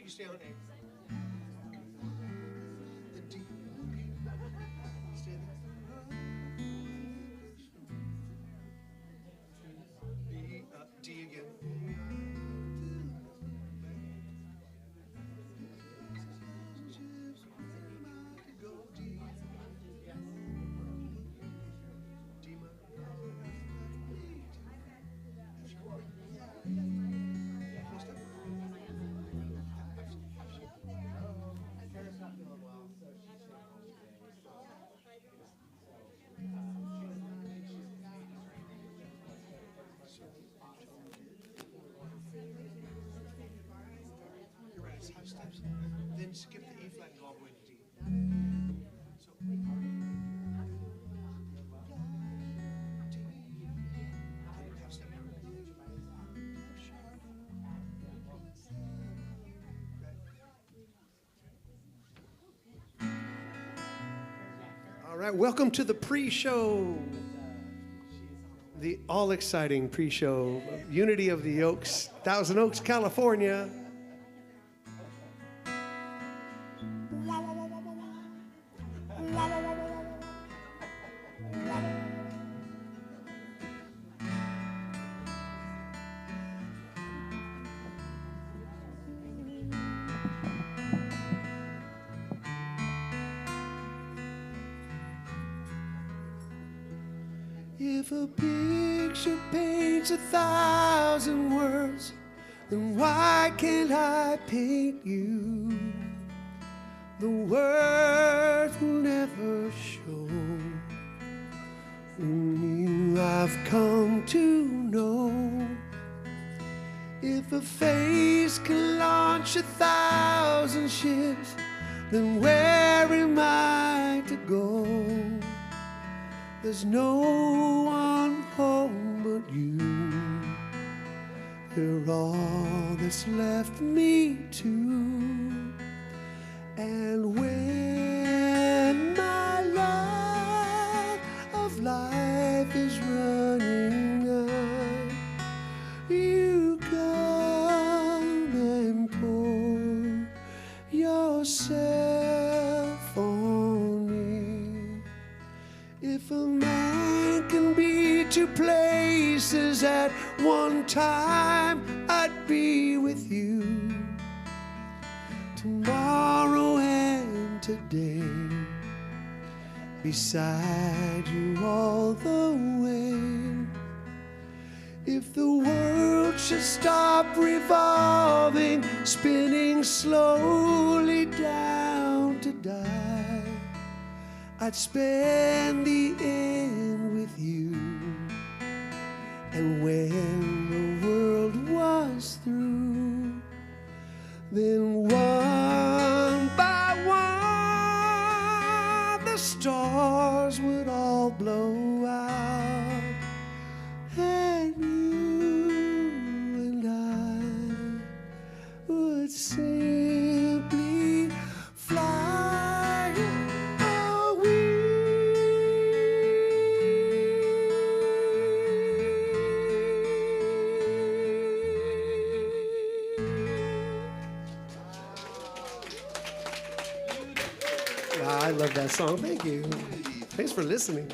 You stay on A. The D. Stay there. B, D again. Go D. D minor. You're right, it's half steps. Then skip the E flat and go all the way to D. So D. Then half step down. All right, welcome to the pre-show. The all-exciting pre-show of Unity of the Oaks, Thousand Oaks, California. If a picture paints 1,000 words, then why can't I paint you? The words will never show you I've come to know. If a face can launch 1,000 ships, then where am I to go? There's no one home but you. You're all that's left me to. And when my love of life is running out, you come and pour yourself on me. If a man can be two places at one time, I'd be with you tomorrow and today, beside you all the way. If the world should stop revolving, spinning slowly down to die, I'd spend the end with you. And when the world was through, then one by one the stars would all blow out, and you and I would simply fly away. I love that song. Thank you. Thanks for listening.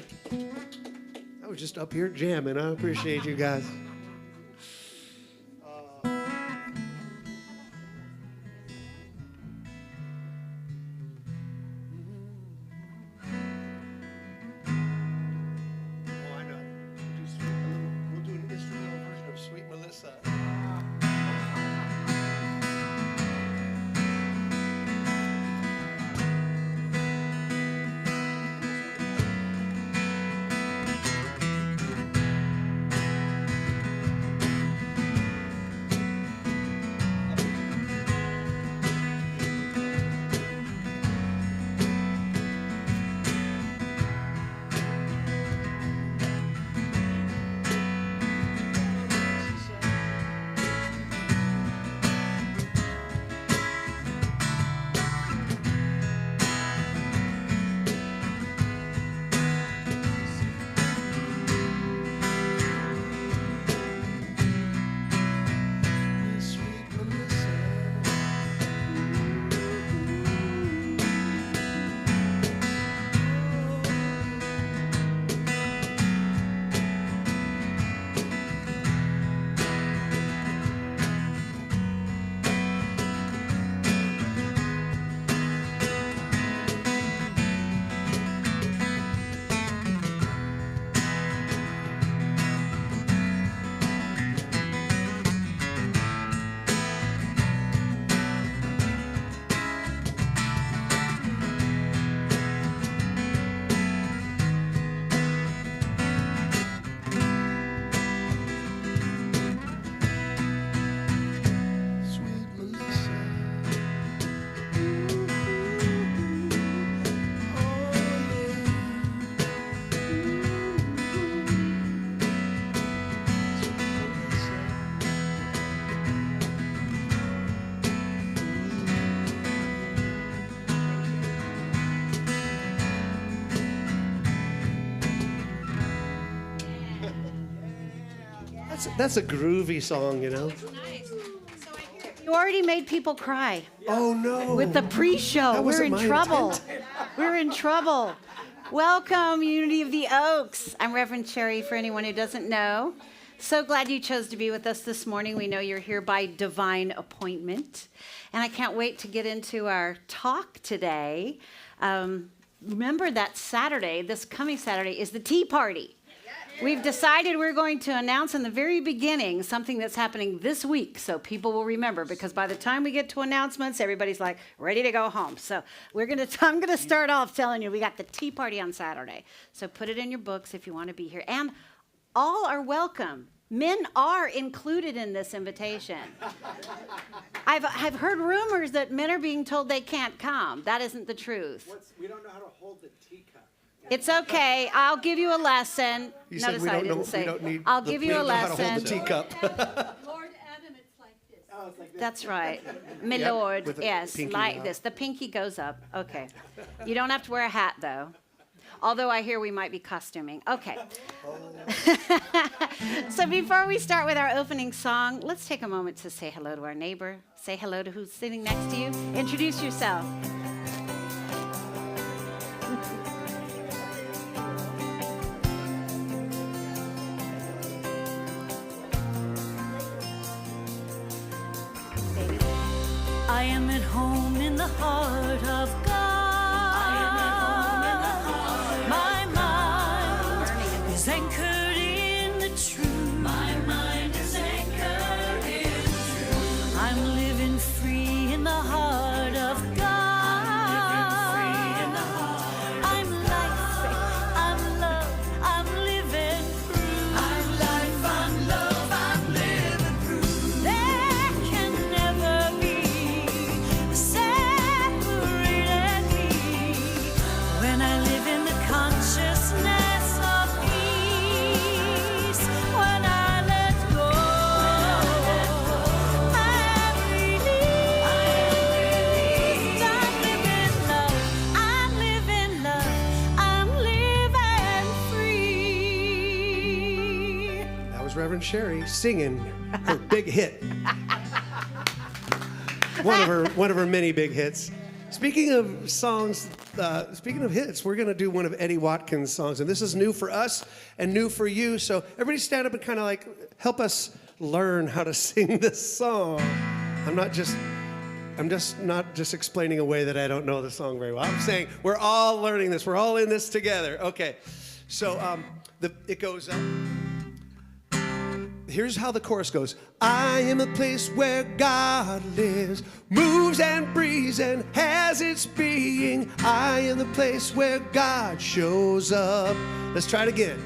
I was just up here jamming. I appreciate you guys. Oh, I know. We'll do an instrumental version of Sweet Melissa. That's a groovy song, you know. Nice. So I hear you already made people cry. Oh no! With the pre-show, we're in trouble. We're in trouble. Welcome, Unity of the Oaks. I'm Reverend Sherry, for anyone who doesn't know. So glad you chose to be with us this morning. We know you're here by divine appointment. And I can't wait to get into our talk today. Remember that Saturday, this coming Saturday, is the Tea Party. We've decided we're going to announce in the very beginning something that's happening this week so people will remember, because by the time we get to announcements, everybody's like ready to go home. So I'm going to start off telling you we got the Tea Party on Saturday. So put it in your books if you want to be here. And all are welcome. Men are included in this invitation. I've heard rumors that men are being told they can't come. That isn't the truth. We don't know how to hold the teacup. It's okay. I'll give you a lesson. Notice I didn't say. I'll give you a lesson. Hold the teacup. Lord Adam, it's like this. Oh, it's like this. That's right. My Lord, with the yes, pinky like out. this. The pinky goes up. Okay. You don't have to wear a hat, though. Although I hear we might be costuming. Okay. So before we start with our opening song, let's take a moment to say hello to our neighbor. Say hello to who's sitting next to you. Introduce yourself. I am at home in the heart of God. I am at home in the heart. My mind is anchored in the truth. My mind is anchored in truth. I'm living free in the heart of God. I'm living free in the heart. I'm life, I'm love, I'm living proof. I'm life, I'm love, I'm living proof. There can never be separated me when I live in the consciousness of peace. When I let go, I'm released. I'm living love. I'm living love. I'm living free. That was Reverend Sherry singing her big hit. One of her many big hits. Speaking of songs, speaking of hits, we're going to do one of Eddie Watkins' songs, and this is new for us and new for you. So everybody stand up and kind of like help us learn how to sing this song. I'm just not just explaining a way that I don't know the song very well. I'm saying we're all learning this. We're all in this together. Okay, so it goes. Here's how the chorus goes. I am a place where God lives, moves and breathes and has its being. I am the place where God shows up. Let's try it again.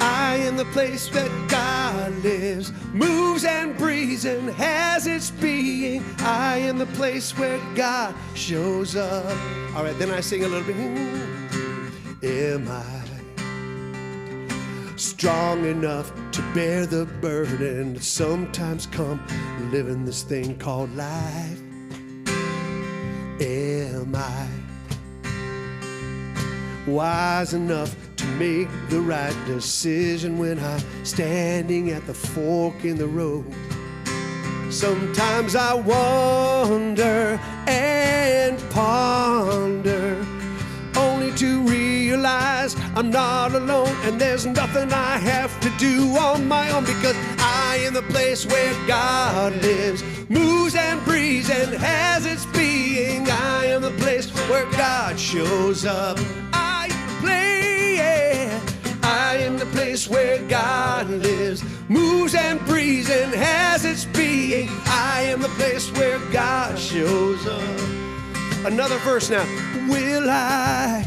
I am the place that God lives, moves and breathes and has its being. I am the place where God shows up. All right, then I sing a little bit. Am I strong enough to bear the burden that sometimes come living this thing called life? Am I wise enough to make the right decision when I'm standing at the fork in the road? Sometimes I wonder and ponder, only to realize I'm not alone, and there's nothing I have to do on my own, because I am the place where God lives, moves and breathes and has its being. I am the place where God shows up. I am the place where God lives, moves and breathes and has its being. I am the place where God shows up. Another verse now. Will I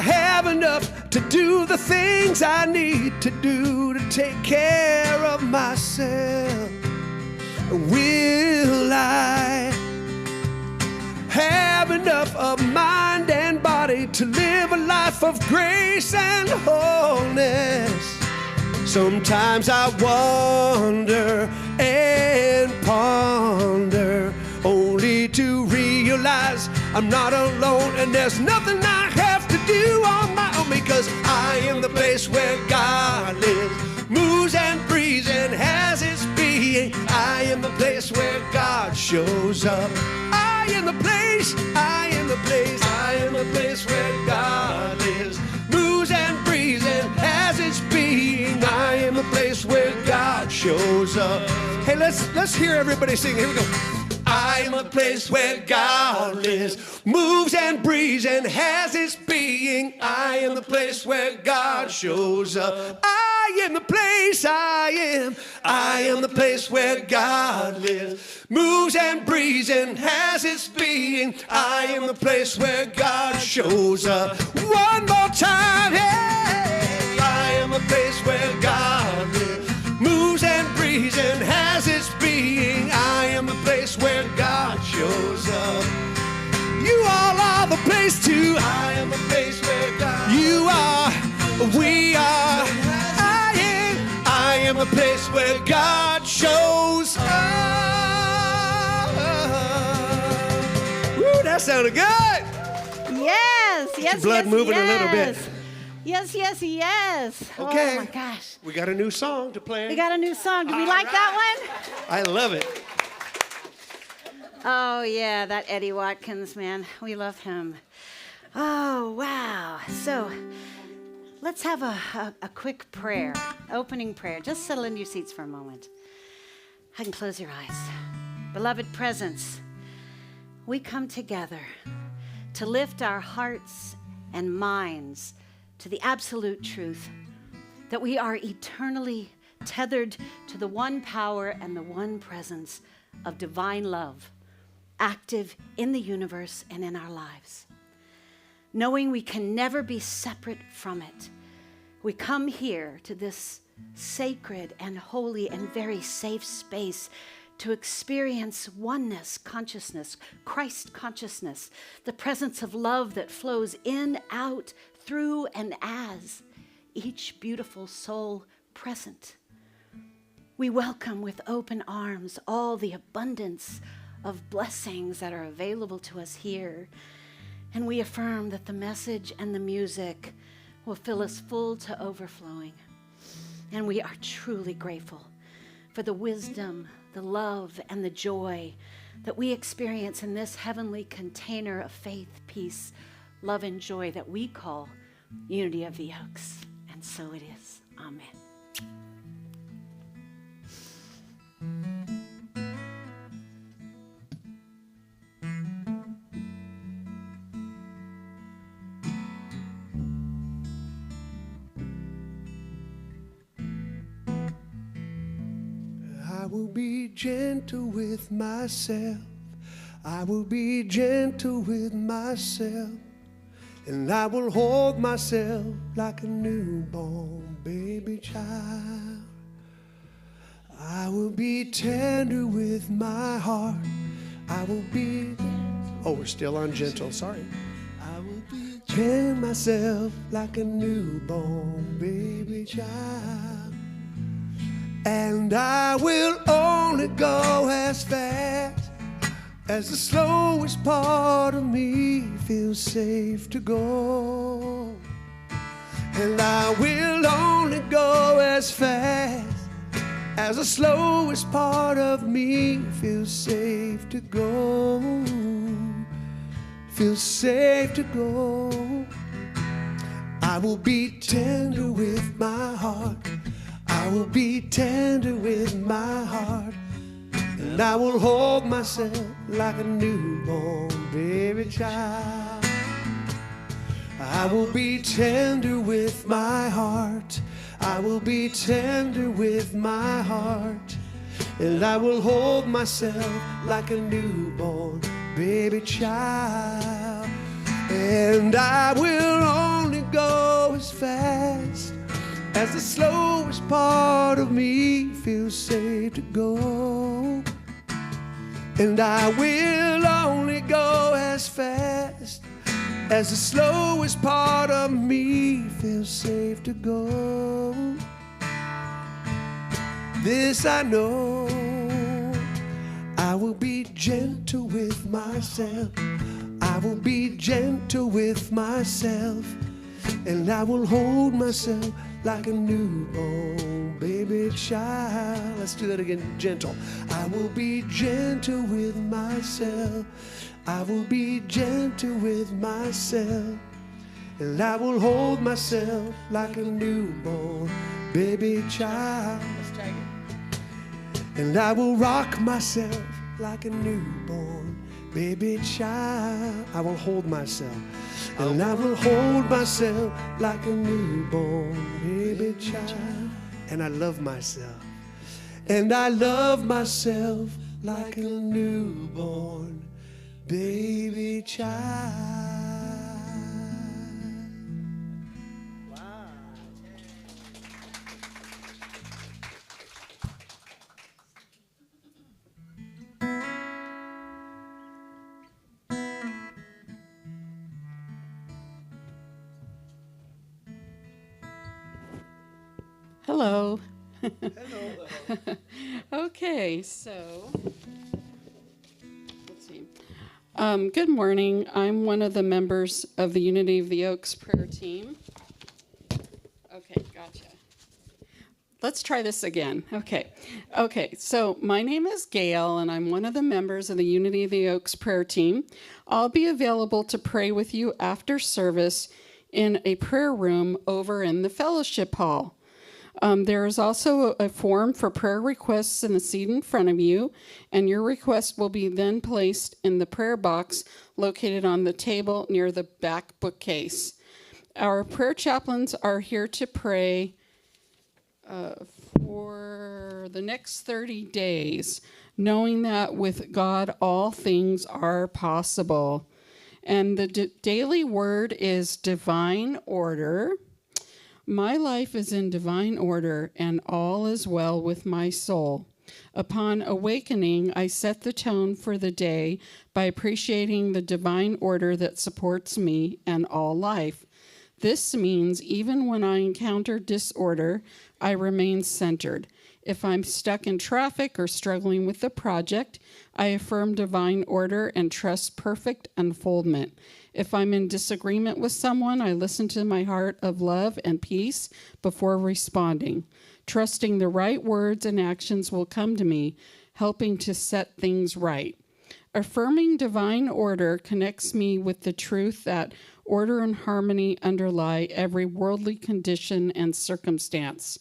have enough to do the things I need to do to take care of myself? Will I have enough of mind and body to live a life of grace and wholeness? Sometimes I wonder and ponder, only to realize I'm not alone, and there's nothing I have to do on my own, because I am the place where God lives, moves and breathes and has its being. I am the place where God shows up. I am the place, I am the place, I am the place where God lives, moves and breathes and has its being. I am the place where God shows up. Hey, let's hear everybody sing. Here we go. I am a place where God lives, moves and breathes and has its being. I am the place where God shows up. I am the place, I am the place where God lives, moves and breathes and has its being. I am the place where God shows up. One more time, hey! I am the place where God lives, moves and breathes and has its being. I am the place where God shows up. You all are the place too. I am the place where God. You are, we are. I am the place where God shows up. Woo, that sounded good. Yes, yes, your blood yes, moving yes. a little bit. Yes, yes, yes. Okay. Oh my gosh. We got a new song to play. We got a new song. Do we like that one? I love it. Oh, yeah, that Eddie Watkins, man. We love him. Oh, wow. So let's have a quick prayer, opening prayer. Just settle in your seats for a moment. I can close your eyes. Beloved presence, we come together to lift our hearts and minds to the absolute truth that we are eternally tethered to the one power and the one presence of divine love, active in the universe and in our lives. Knowing we can never be separate from it, we come here to this sacred and holy and very safe space to experience oneness consciousness, Christ consciousness, the presence of love that flows in, out, through, and as each beautiful soul present. We welcome with open arms all the abundance of blessings that are available to us here. And we affirm that the message and the music will fill us full to overflowing. And we are truly grateful for the wisdom, the love, and the joy that we experience in this heavenly container of faith, peace, love, and joy that we call Unity of the Oaks. And so it is. Amen. I will be gentle with myself. I will be gentle with myself. And I will hold myself like a newborn baby child. I will be tender with my heart. I will be... Oh, we're still on gentle, sorry. I will be tend myself like a newborn baby child. And I will only go as fast as the slowest part of me feels safe to go. And I will only go as fast as the slowest part of me feels safe to go. Feels safe to go. I will be tender with my heart. I will be tender with my heart. And I will hold myself like a newborn baby child. I will be tender with my heart. I will be tender with my heart. And I will hold myself like a newborn baby child. And I will only go as fast as the slowest part of me feels safe to go. And I will only go as fast as the slowest part of me feels safe to go. This I know, I will be gentle with myself. I will be gentle with myself. And I will hold myself like a newborn baby child. Let's do that again, gentle. I will be gentle with myself. I will be gentle with myself. And I will hold myself like a newborn baby child. And I will rock myself like a newborn baby child. I will hold myself. And I will hold myself like a newborn baby child. And I love myself. And I love myself like a newborn baby child. Hello. Hello. Okay, so let's see. Good morning. I'm one of the members of the Unity of the Oaks prayer team. Okay, gotcha. Let's try this again. Okay, so my name is Gail, and I'm one of the members of the Unity of the Oaks prayer team. I'll be available to pray with you after service in a prayer room over in the fellowship hall. There is also a form for prayer requests in the seat in front of you, and your request will be then placed in the prayer box located on the table near the back bookcase. Our prayer chaplains are here to pray for the next 30 days, knowing that with God all things are possible. And the daily word is divine order. My life is in divine order, and all is well with my soul. Upon awakening, I set the tone for the day by appreciating the divine order that supports me and all life. This means even when I encounter disorder, I remain centered. If I'm stuck in traffic or struggling with the project, I affirm divine order and trust perfect unfoldment. If I'm in disagreement with someone, I listen to my heart of love and peace before responding. Trusting the right words and actions will come to me, helping to set things right. Affirming divine order connects me with the truth that order and harmony underlie every worldly condition and circumstance.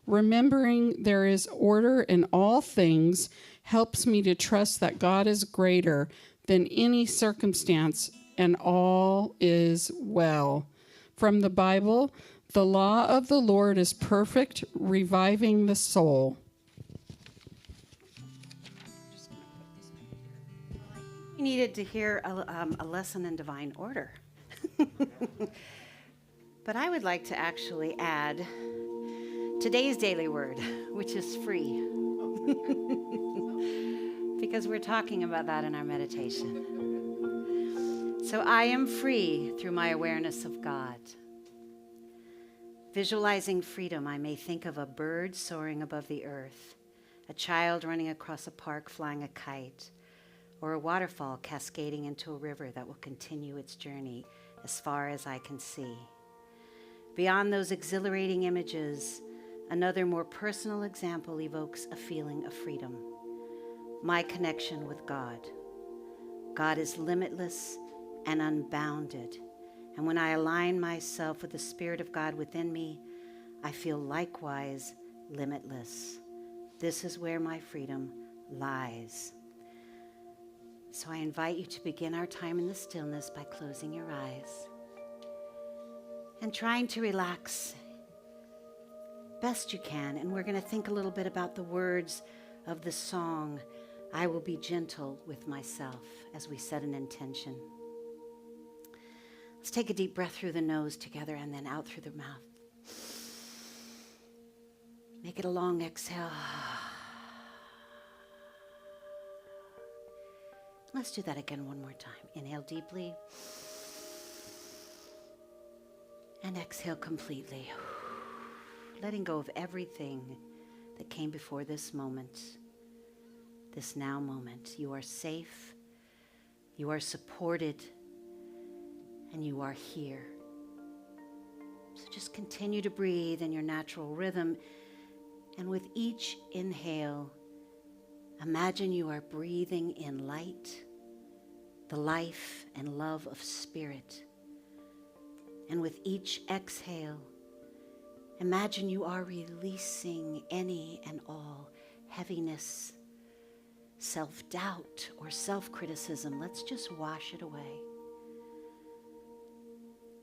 Remembering there is order in all things helps me to trust that God is greater than any circumstance and all is well. From the Bible, the law of the Lord is perfect, reviving the soul. You needed to hear a lesson in divine order. But I would like to actually add today's daily word, which is free. Because we're talking about that in our meditation. So I am free through my awareness of God. Visualizing freedom, I may think of a bird soaring above the earth, a child running across a park flying a kite, or a waterfall cascading into a river that will continue its journey as far as I can see. Beyond those exhilarating images, another more personal example evokes a feeling of freedom. My connection with God. God is limitless and unbounded. And when I align myself with the Spirit of God within me, I feel likewise limitless. This is where my freedom lies. So I invite you to begin our time in the stillness by closing your eyes and trying to relax best you can. And we're going to think a little bit about the words of the song, I Will Be Gentle with Myself, as we set an intention. Let's take a deep breath through the nose together and then out through the mouth. Make it a long exhale. Let's do that again one more time. Inhale deeply. And exhale completely. Letting go of everything that came before this moment, this now moment. You are safe. You are supported. And you are here. Just continue to breathe in your natural rhythm. And with each inhale, imagine you are breathing in light, the life and love of spirit. And with each exhale, imagine you are releasing any and all heaviness, self-doubt, or self-criticism. Let's just wash it away.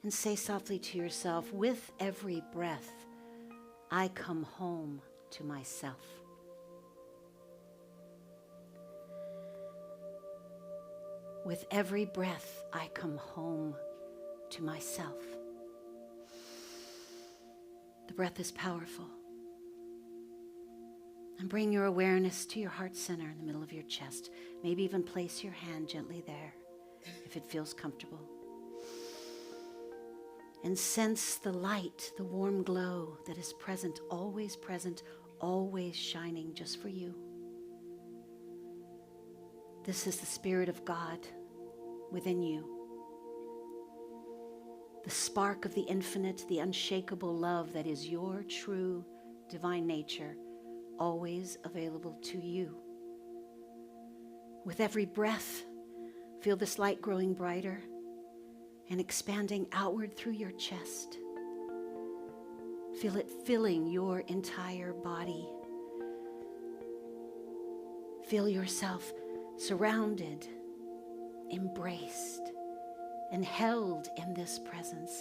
And say softly to yourself, with every breath, I come home to myself. With every breath, I come home to myself. The breath is powerful. And bring your awareness to your heart center in the middle of your chest. Maybe even place your hand gently there if it feels comfortable. And sense the light, the warm glow that is present, always shining just for you. This is the Spirit of God within you. The spark of the infinite, the unshakable love that is your true divine nature, always available to you. With every breath, feel this light growing brighter and expanding outward through your chest. Feel it filling your entire body. Feel yourself surrounded, embraced, and held in this presence.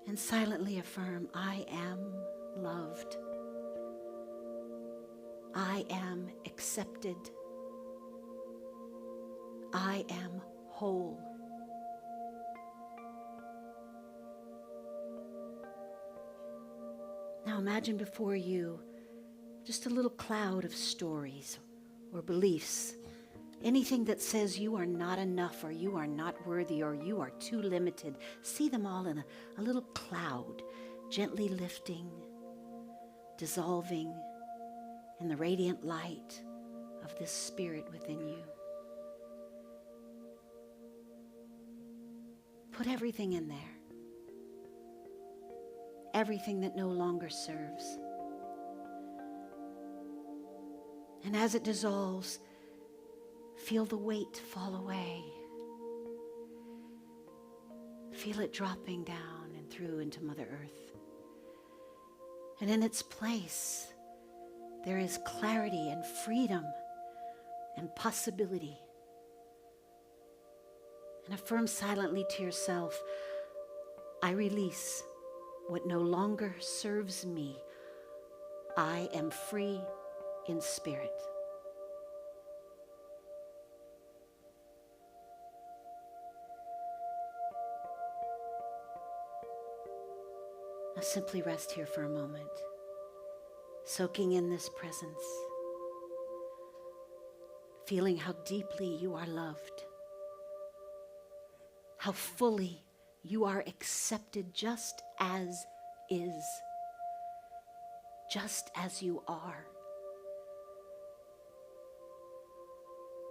And silently affirm, I am loved. I am accepted. I am whole. Now imagine before you just a little cloud of stories or beliefs. Anything that says you are not enough, or you are not worthy, or you are too limited. See them all in a little cloud, gently lifting, dissolving in the radiant light of this spirit within you. Put everything in there. Everything that no longer serves. And as it dissolves, feel the weight fall away. Feel it dropping down and through into Mother Earth. And in its place, there is clarity and freedom and possibility. And affirm silently to yourself, I release what no longer serves me. I am free in spirit. Now simply rest here for a moment, soaking in this presence, feeling how deeply you are loved, how fully you are accepted just as is, just as you are.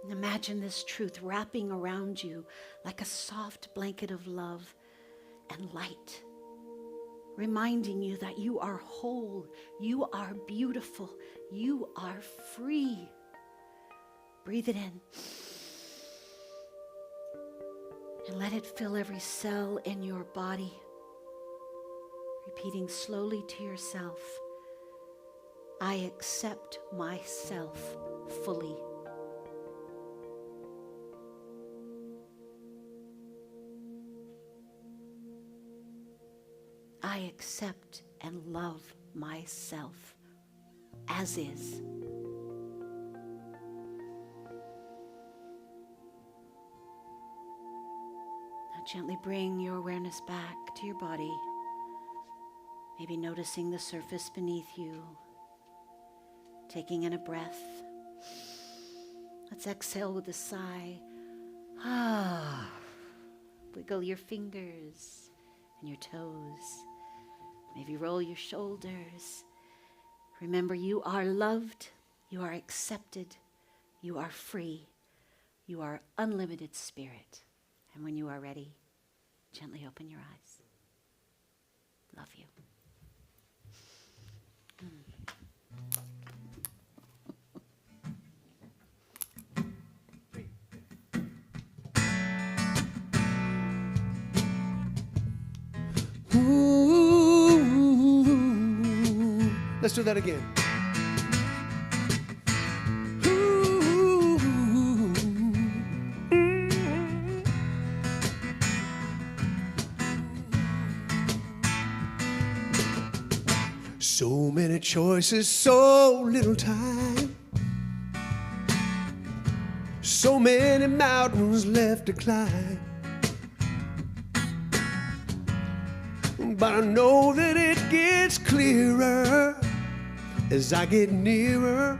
And imagine this truth wrapping around you like a soft blanket of love and light, reminding you that you are whole, you are beautiful, you are free. Breathe it in. And let it fill every cell in your body. Repeating slowly to yourself, I accept myself fully. I accept and love myself as is. Now gently bring your awareness back to your body. Maybe noticing the surface beneath you. Taking in a breath. Let's exhale with a sigh. Wiggle your fingers and your toes. Maybe roll your shoulders. Remember, you are loved, you are accepted, you are free, you are unlimited spirit. And when you are ready, gently open your eyes. Let's do that again. Ooh, So many choices, so little time. So many mountains left to climb. But I know that it gets clearer as I get nearer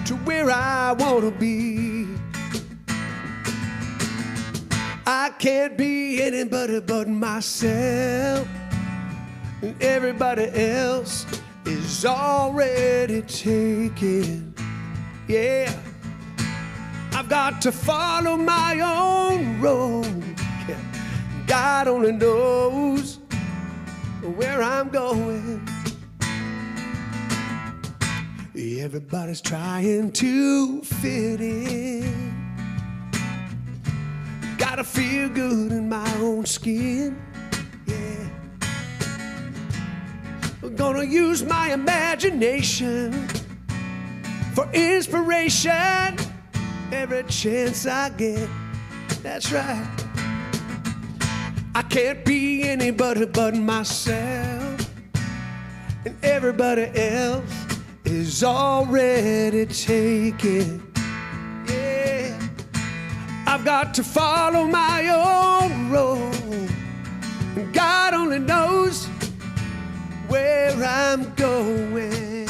to where I want to be. I can't be anybody but myself, and everybody else is already taken. Yeah, I've got to follow my own road. Yeah. God only knows where I'm going. Everybody's trying to fit in. Gotta feel good in my own skin. Yeah. I'm gonna use my imagination for inspiration every chance I get. That's right. I can't be anybody but myself, and everybody else is already taken. Yeah, I've got to follow my own road, and God only knows where I'm going.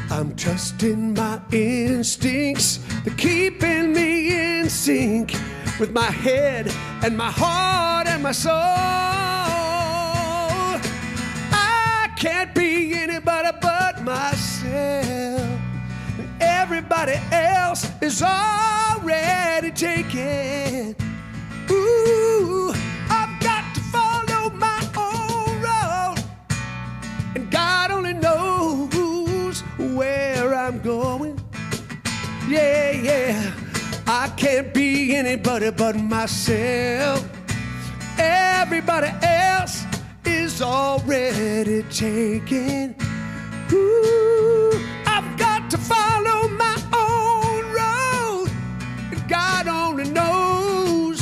I'm trusting my instincts, they're keeping me in sync with my head and my heart and my soul. I can't be anybody but myself. Everybody else is already taken. Ooh, I've got to follow my own road, and God only knows where I'm going. Yeah, yeah, I can't be anybody but myself. Everybody else is already taken. Ooh, I've got to follow my own road, and God only knows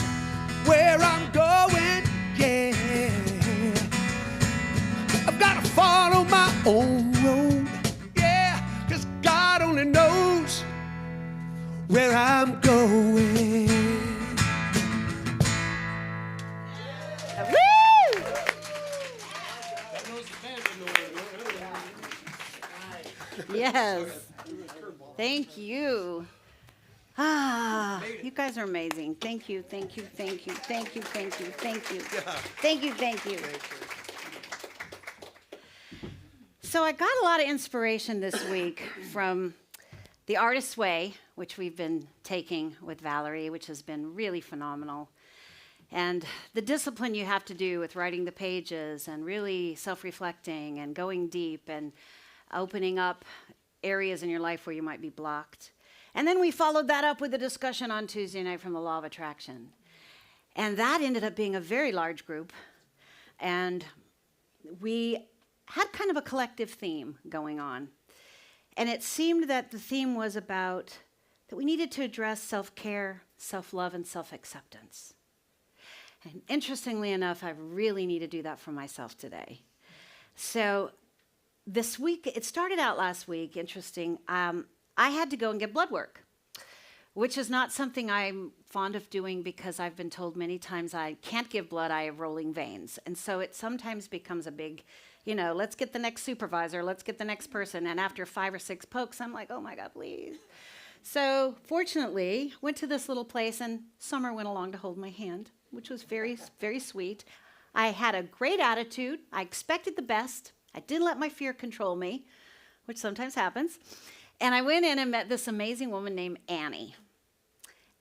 where I'm going. Yeah, I've got to follow my own road. God only knows where I'm going. Woo! Yes. Thank you. You guys are amazing. Thank you, thank you, thank you, thank you, thank you, thank you. Thank you, thank you. So I got a lot of inspiration this week from The Artist's Way, which we've been taking with Valerie, which has been really phenomenal. And the discipline you have to do with writing the pages and really self-reflecting and going deep and opening up areas in your life where you might be blocked. And then we followed that up with a discussion on Tuesday night from the Law of Attraction. And that ended up being a very large group. And we had kind of a collective theme going on. And it seemed that the theme was about that we needed to address self-care, self-love, and self-acceptance. And interestingly enough, I really need to do that for myself today. So this week, it started out last week, interesting. I had to go and get blood work, which is not something I'm fond of doing because I've been told many times I can't give blood, I have rolling veins. And so it sometimes becomes a big, let's get the next supervisor, let's get the next person. And after 5 or 6 pokes, I'm like, oh my God, please. So fortunately, went to this little place and Summer went along to hold my hand, which was very, very sweet. I had a great attitude. I expected the best. I didn't let my fear control me, which sometimes happens. And I went in and met this amazing woman named Annie.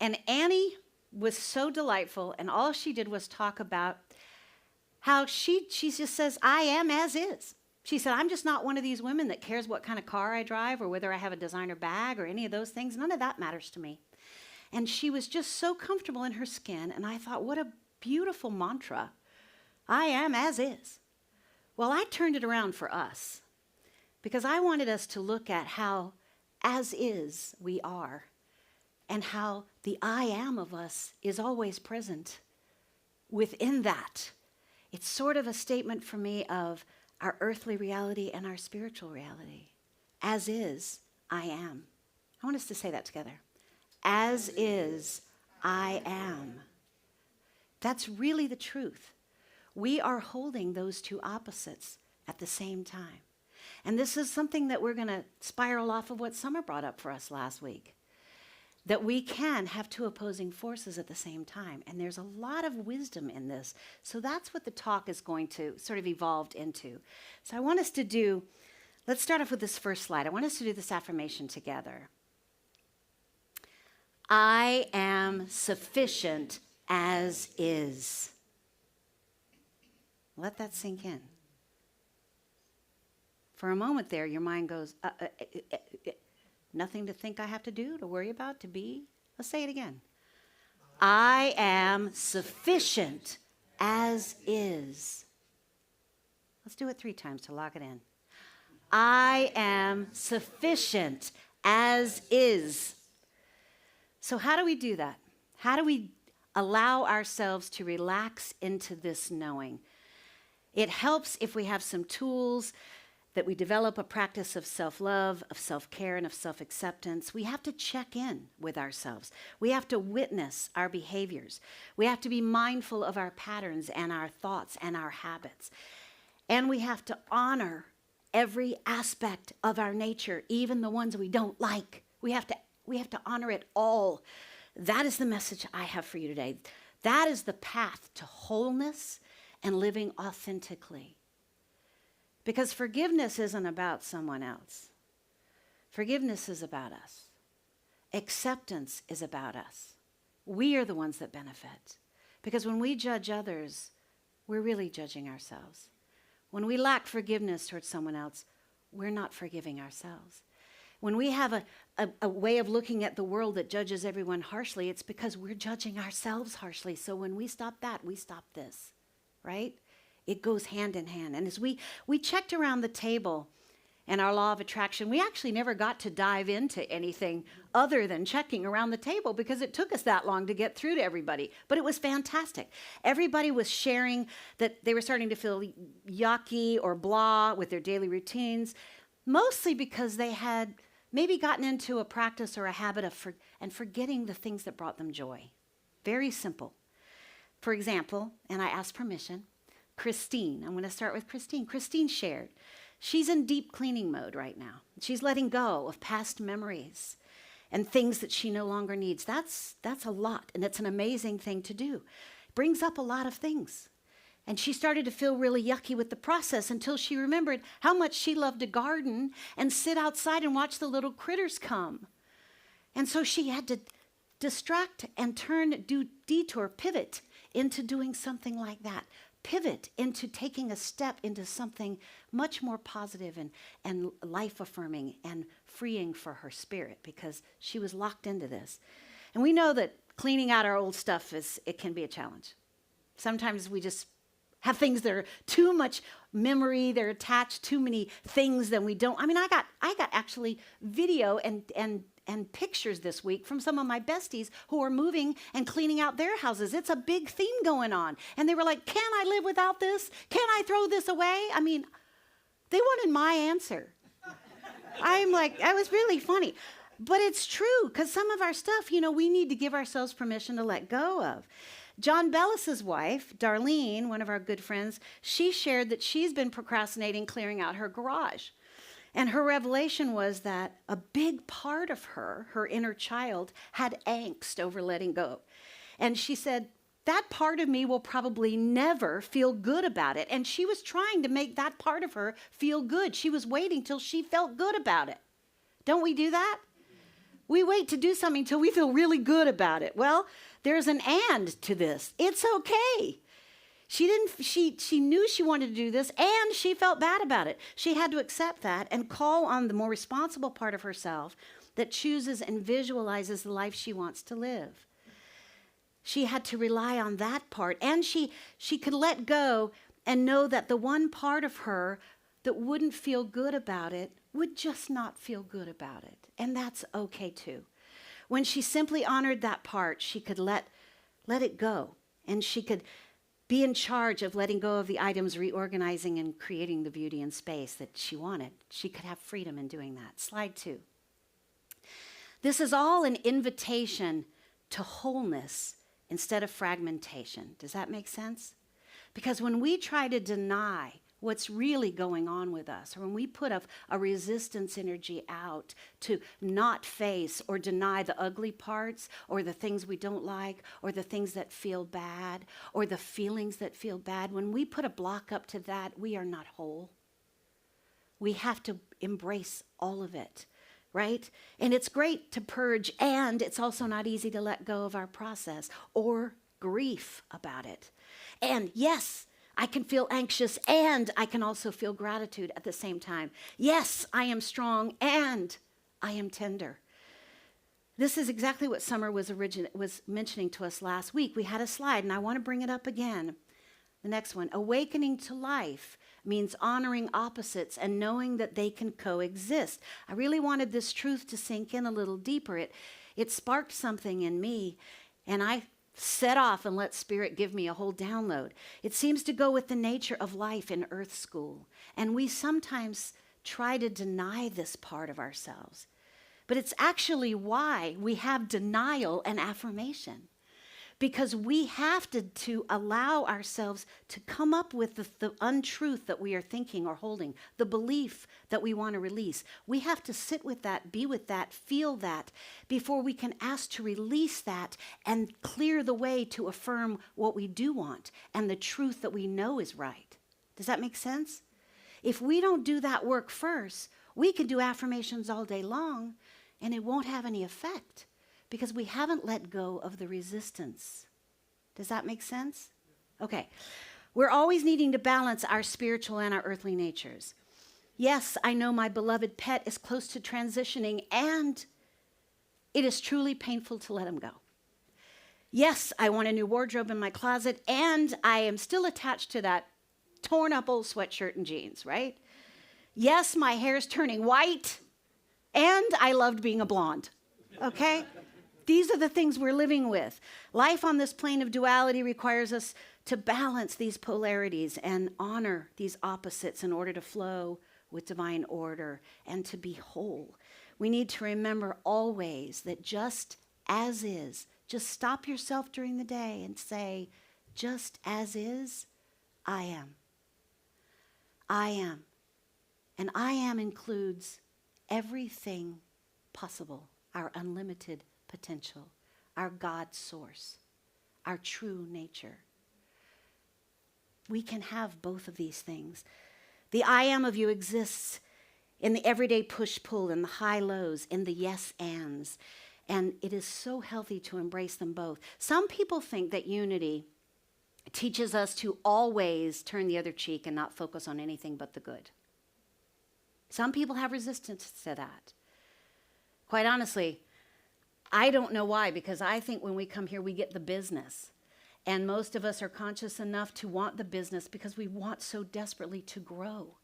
And Annie was so delightful, and all she did was talk about how she just says, I am as is. She said, I'm just not one of these women that cares what kind of car I drive or whether I have a designer bag or any of those things. None of that matters to me. And she was just so comfortable in her skin, and I thought, what a beautiful mantra. I am as is. Well, I turned it around for us because I wanted us to look at how, as is, we are, and how the I am of us is always present within that. It's sort of a statement for me of our earthly reality and our spiritual reality. As is, I am. I want us to say that together. As is, I am. That's really the truth. We are holding those two opposites at the same time. And this is something that we're going to spiral off of what Summer brought up for us last week. That we can have two opposing forces at the same time. And there's a lot of wisdom in this. So that's what the talk is going to sort of evolve into. So I want us to do, let's start off with this first slide. I want us to do this affirmation together. I am sufficient as is. Let that sink in. For a moment there, your mind goes, nothing to think I have to do, to worry about, to be. Let's say it again. I am sufficient as is. Let's do it 3 times to lock it in. I am sufficient as is. So how do we do that? How do we allow ourselves to relax into this knowing? It helps if we have some tools that we develop a practice of self-love, of self-care, and of self-acceptance. We have to check in with ourselves. We have to witness our behaviors. We have to be mindful of our patterns and our thoughts and our habits. And we have to honor every aspect of our nature, even the ones we don't like. We have to honor it all. That is the message I have for you today. That is the path to wholeness and living authentically. Because forgiveness isn't about someone else. Forgiveness is about us. Acceptance is about us. We are the ones that benefit. Because when we judge others, we're really judging ourselves. When we lack forgiveness towards someone else, we're not forgiving ourselves. When we have a way of looking at the world that judges everyone harshly, it's because we're judging ourselves harshly. So when we stop that, we stop this, right? It goes hand in hand. And as we checked around the table and our law of attraction, we actually never got to dive into anything other than checking around the table because it took us that long to get through to everybody. But it was fantastic. Everybody was sharing that they were starting to feel yucky or blah with their daily routines, mostly because they had maybe gotten into a practice or a habit of forgetting the things that brought them joy. Very simple. For example, and I asked permission, Christine, I'm going to start with Christine. Christine shared. She's in deep cleaning mode right now. She's letting go of past memories and things that she no longer needs. That's a lot, and it's an amazing thing to do. It brings up a lot of things. And she started to feel really yucky with the process until she remembered how much she loved to garden and sit outside and watch the little critters come. And so she had to distract and pivot into doing something like that. Pivot into taking a step into something much more positive and life-affirming and freeing for her spirit because she was locked into this. And we know that cleaning out our old stuff it can be a challenge. Sometimes we just have things that are too much memory, they're attached too many things that we don't. I mean, I got actually video and pictures this week from some of my besties who are moving and cleaning out their houses. It's a big theme going on. And they were like, can I live without this? Can I throw this away? I mean, they wanted my answer. I'm like, that was really funny. But it's true, because some of our stuff, we need to give ourselves permission to let go of. John Bellis's wife, Darlene, one of our good friends, she shared that she's been procrastinating clearing out her garage. And her revelation was that a big part of her inner child, had angst over letting go. And she said, that part of me will probably never feel good about it. And she was trying to make that part of her feel good. She was waiting till she felt good about it. Don't we do that? We wait to do something till we feel really good about it. Well, there's an and to this. It's okay. She knew she wanted to do this, and she felt bad about it. She had to accept that and call on the more responsible part of herself that chooses and visualizes the life she wants to live. She had to rely on that part, and she could let go and know that the one part of her that wouldn't feel good about it would just not feel good about it. And that's okay too. When she simply honored that part, she could let it go. And she could be in charge of letting go of the items, reorganizing and creating the beauty and space that she wanted. She could have freedom in doing that. Slide 2. This is all an invitation to wholeness instead of fragmentation. Does that make sense? Because when we try to deny what's really going on with us, or when we put a resistance energy out to not face or deny the ugly parts, or the things we don't like, or the things that feel bad, or the feelings that feel bad, when we put a block up to that, we are not whole. We have to embrace all of it, right? And it's great to purge, and it's also not easy to let go of our process or grief about it. And yes, I can feel anxious, and I can also feel gratitude at the same time. Yes, I am strong, and I am tender. This is exactly what Summer was mentioning to us last week. We had a slide, and I want to bring it up again. The next one. Awakening to life means honoring opposites and knowing that they can coexist. I really wanted this truth to sink in a little deeper. It sparked something in me, and I set off and let Spirit give me a whole download. It seems to go with the nature of life in Earth School, and we sometimes try to deny this part of ourselves. But it's actually why we have denial and affirmation, because we have to allow ourselves to come up with the untruth that we are thinking or holding, the belief that we want to release. We have to sit with that, be with that, feel that, before we can ask to release that and clear the way to affirm what we do want and the truth that we know is right. Does that make sense? If we don't do that work first, we can do affirmations all day long and it won't have any effect, because we haven't let go of the resistance. Does that make sense? Okay. We're always needing to balance our spiritual and our earthly natures. Yes, I know my beloved pet is close to transitioning, and it is truly painful to let him go. Yes, I want a new wardrobe in my closet, and I am still attached to that torn up old sweatshirt and jeans, right? Yes, my hair is turning white, and I loved being a blonde, okay? These are the things we're living with. Life on this plane of duality requires us to balance these polarities and honor these opposites in order to flow with divine order and to be whole. We need to remember always that just as is, just stop yourself during the day and say, just as is, I am. I am. And I am includes everything possible, our unlimited potential, our God source, our true nature. We can have both of these things. The I am of you exists in the everyday push-pull, in the high-lows, in the yes-ands, and it is so healthy to embrace them both. Some people think that unity teaches us to always turn the other cheek and not focus on anything but the good. Some people have resistance to that. Quite honestly, I don't know why, because I think when we come here, we get the business. And most of us are conscious enough to want the business because we want so desperately to grow.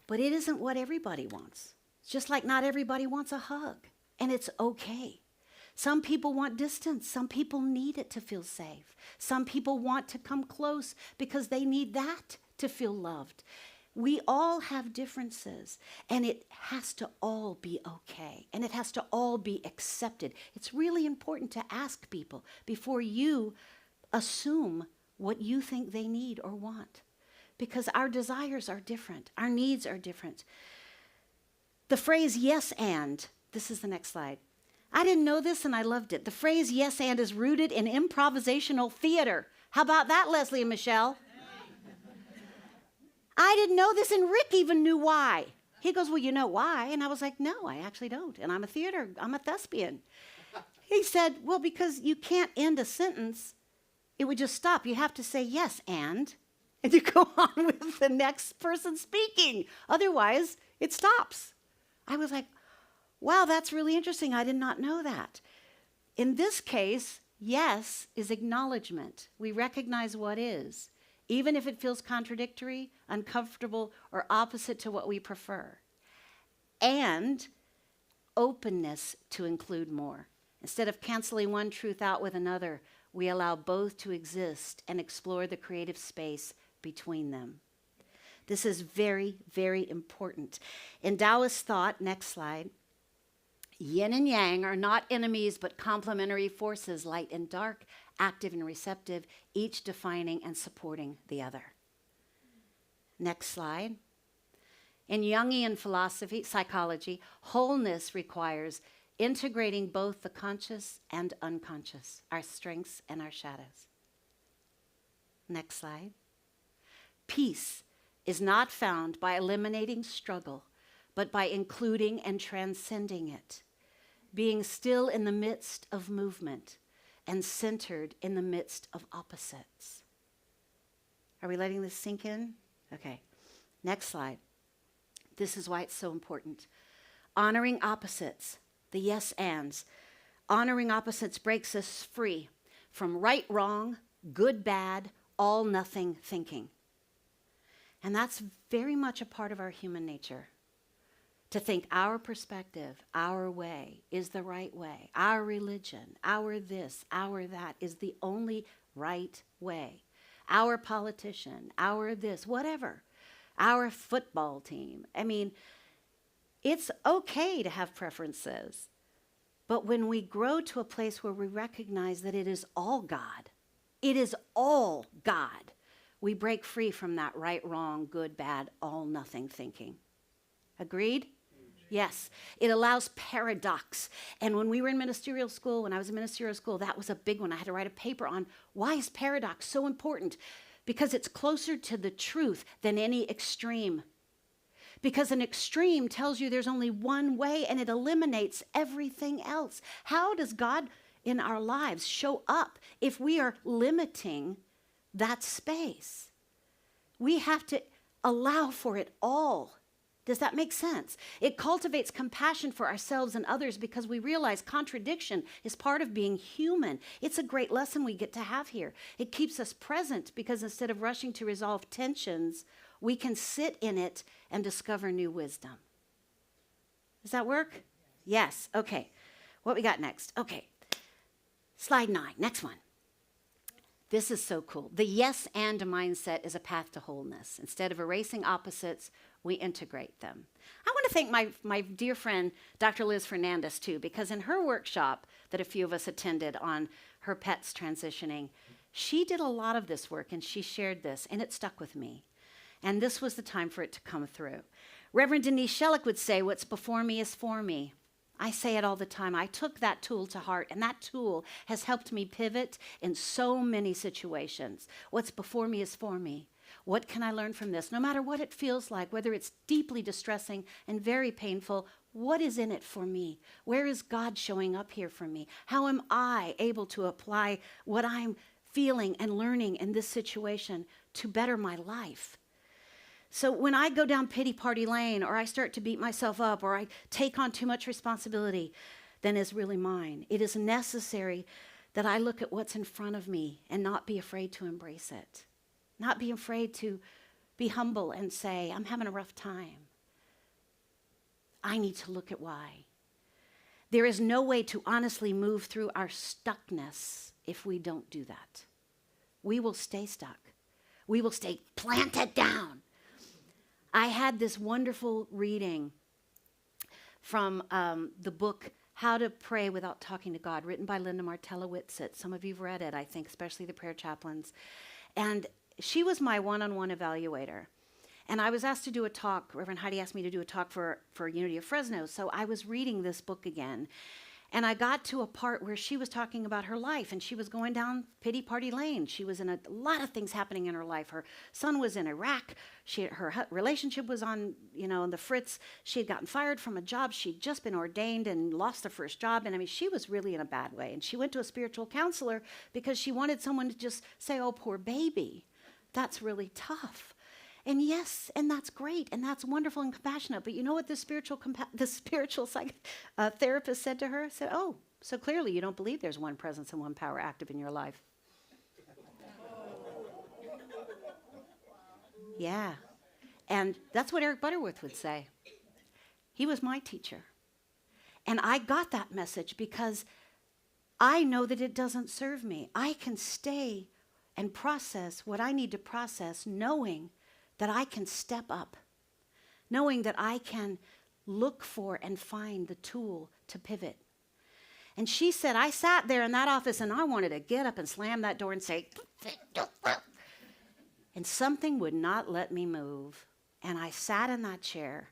But it isn't what everybody wants. It's just like not everybody wants a hug, and it's okay. Some people want distance. Some people need it to feel safe. Some people want to come close because they need that to feel loved. We all have differences, and it has to all be okay, and it has to all be accepted. It's really important to ask people before you assume what you think they need or want, because our desires are different, our needs are different. The phrase yes and, this is the next slide. I didn't know this and I loved it. The phrase yes and is rooted in improvisational theater. How about that, Leslie and Michelle? I didn't know this, and Rick even knew why. He goes, well, you know why? And I was like, no, I actually don't. And I'm a thespian. He said, well, because you can't end a sentence. It would just stop. You have to say yes, and you go on with the next person speaking. Otherwise, it stops. I was like, wow, that's really interesting. I did not know that. In this case, yes is acknowledgement. We recognize what is. even if it feels contradictory, uncomfortable, or opposite to what we prefer. And openness to include more. Instead of canceling one truth out with another, we allow both to exist and explore the creative space between them. This is very, very important. In Taoist thought, next slide, yin and yang are not enemies but complementary forces, light and dark, active and receptive, each defining and supporting the other. Next slide. In Jungian philosophy, psychology, wholeness requires integrating both the conscious and unconscious, our strengths and our shadows. Next slide. Peace is not found by eliminating struggle, but by including and transcending it, being still in the midst of movement and centered in the midst of opposites. Are we letting this sink in? Okay. Next slide. This is why it's so important. Honoring opposites, the yes ands. Honoring opposites breaks us free from right, wrong, good, bad, all, nothing thinking. And that's very much a part of our human nature. To think our perspective, our way is the right way. Our religion, our this, our that is the only right way. Our politician, our this, whatever. Our football team. I mean, it's okay to have preferences. But when we grow to a place where we recognize that it is all God, it is all God, we break free from that right, wrong, good, bad, all, nothing thinking. Agreed? Yes. It allows paradox. And when we were in ministerial school, when I was in ministerial school, that was a big one. I had to write a paper on why is paradox so important? Because it's closer to the truth than any extreme. Because an extreme tells you there's only one way and it eliminates everything else. How does God in our lives show up if we are limiting that space? We have to allow for it all. Does that make sense? It cultivates compassion for ourselves and others because we realize contradiction is part of being human. It's a great lesson we get to have here. It keeps us present because instead of rushing to resolve tensions, we can sit in it and discover new wisdom. Does that work? Yes. Okay. What we got next? Okay. Slide 9. Next one. This is so cool. The yes and mindset is a path to wholeness. Instead of erasing opposites, we integrate them. I want to thank my dear friend, Dr. Liz Fernandez, too, because in her workshop that a few of us attended on her pets transitioning, she did a lot of this work and she shared this, and it stuck with me. And this was the time for it to come through. Reverend Denise Shellick would say, what's before me is for me. I say it all the time. I took that tool to heart, and that tool has helped me pivot in so many situations. What's before me is for me. What can I learn from this? No matter what it feels like, whether it's deeply distressing and very painful, what is in it for me? Where is God showing up here for me? How am I able to apply what I'm feeling and learning in this situation to better my life? So when I go down pity party lane, or I start to beat myself up, or I take on too much responsibility than is really mine, it is necessary that I look at what's in front of me and not be afraid to embrace it. Not be afraid to be humble and say, I'm having a rough time. I need to look at why. There is no way to honestly move through our stuckness if we don't do that. We will stay stuck. We will stay planted down. I had this wonderful reading from the book How to Pray Without Talking to God, written by Linda Martella Whitsitt. Some of you have read it, I think, especially the prayer chaplains. And she was my one-on-one evaluator. And I was asked to do a talk. Reverend Heidi asked me to do a talk for Unity of Fresno. So I was reading this book again. And I got to a part where she was talking about her life, and she was going down pity party lane. She was in a lot of things happening in her life. Her son was in Iraq. Her relationship was on the fritz. She had gotten fired from a job. She'd just been ordained and lost the first job. And I mean, she was really in a bad way. And she went to a spiritual counselor because she wanted someone to just say, oh, poor baby. That's really tough. And yes, and that's great, and that's wonderful and compassionate. But you know what the spiritual therapist said to her? Said, oh, so clearly you don't believe there's one presence and one power active in your life. Yeah. And that's what Eric Butterworth would say. He was my teacher. And I got that message because I know that it doesn't serve me. I can stay and process what I need to process, knowing that I can step up, knowing that I can look for and find the tool to pivot. And she said, I sat there in that office and I wanted to get up and slam that door and say, and something would not let me move. And I sat in that chair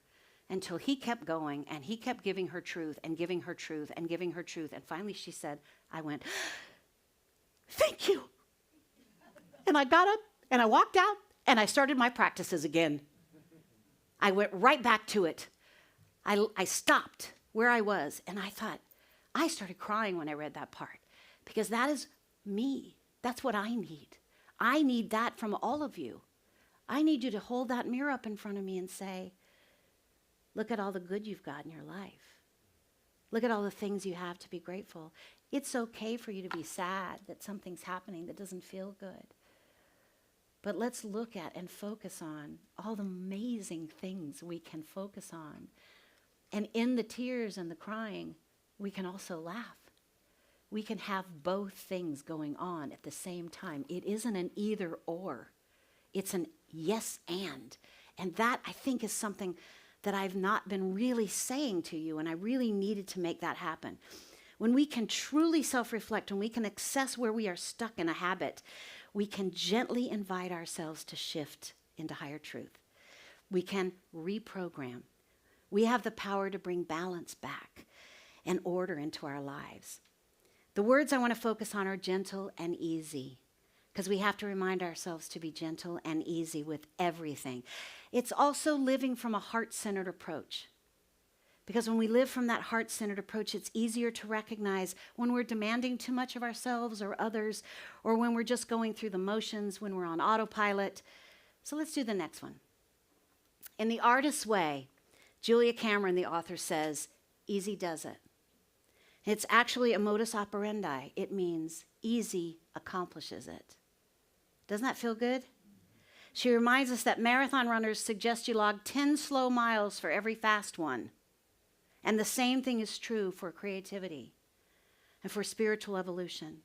until he kept going, and he kept giving her truth and giving her truth and giving her truth. And finally she said, I went, thank you. And I got up and I walked out and I started my practices again. I went right back to it. I stopped where I was and I thought, I started crying when I read that part, because that is me. That's what I need. I need that from all of you. I need you to hold that mirror up in front of me and say, look at all the good you've got in your life. Look at all the things you have to be grateful. It's okay for you to be sad that something's happening that doesn't feel good. But let's look at and focus on all the amazing things we can focus on. And in the tears and the crying, we can also laugh. We can have both things going on at the same time. It isn't an either or. It's an yes and. And that, I think, is something that I've not been really saying to you, and I really needed to make that happen. When we can truly self-reflect, when we can assess where we are stuck in a habit, we can gently invite ourselves to shift into higher truth. We can reprogram. We have the power to bring balance back and order into our lives. The words I want to focus on are gentle and easy, because we have to remind ourselves to be gentle and easy with everything. It's also living from a heart-centered approach. Because when we live from that heart-centered approach, it's easier to recognize when we're demanding too much of ourselves or others, or when we're just going through the motions, when we're on autopilot. So let's do the next one. In The Artist's Way, Julia Cameron, the author, says, easy does it. It's actually a modus operandi. It means easy accomplishes it. Doesn't that feel good? She reminds us that marathon runners suggest you log 10 slow miles for every fast one. And the same thing is true for creativity and for spiritual evolution.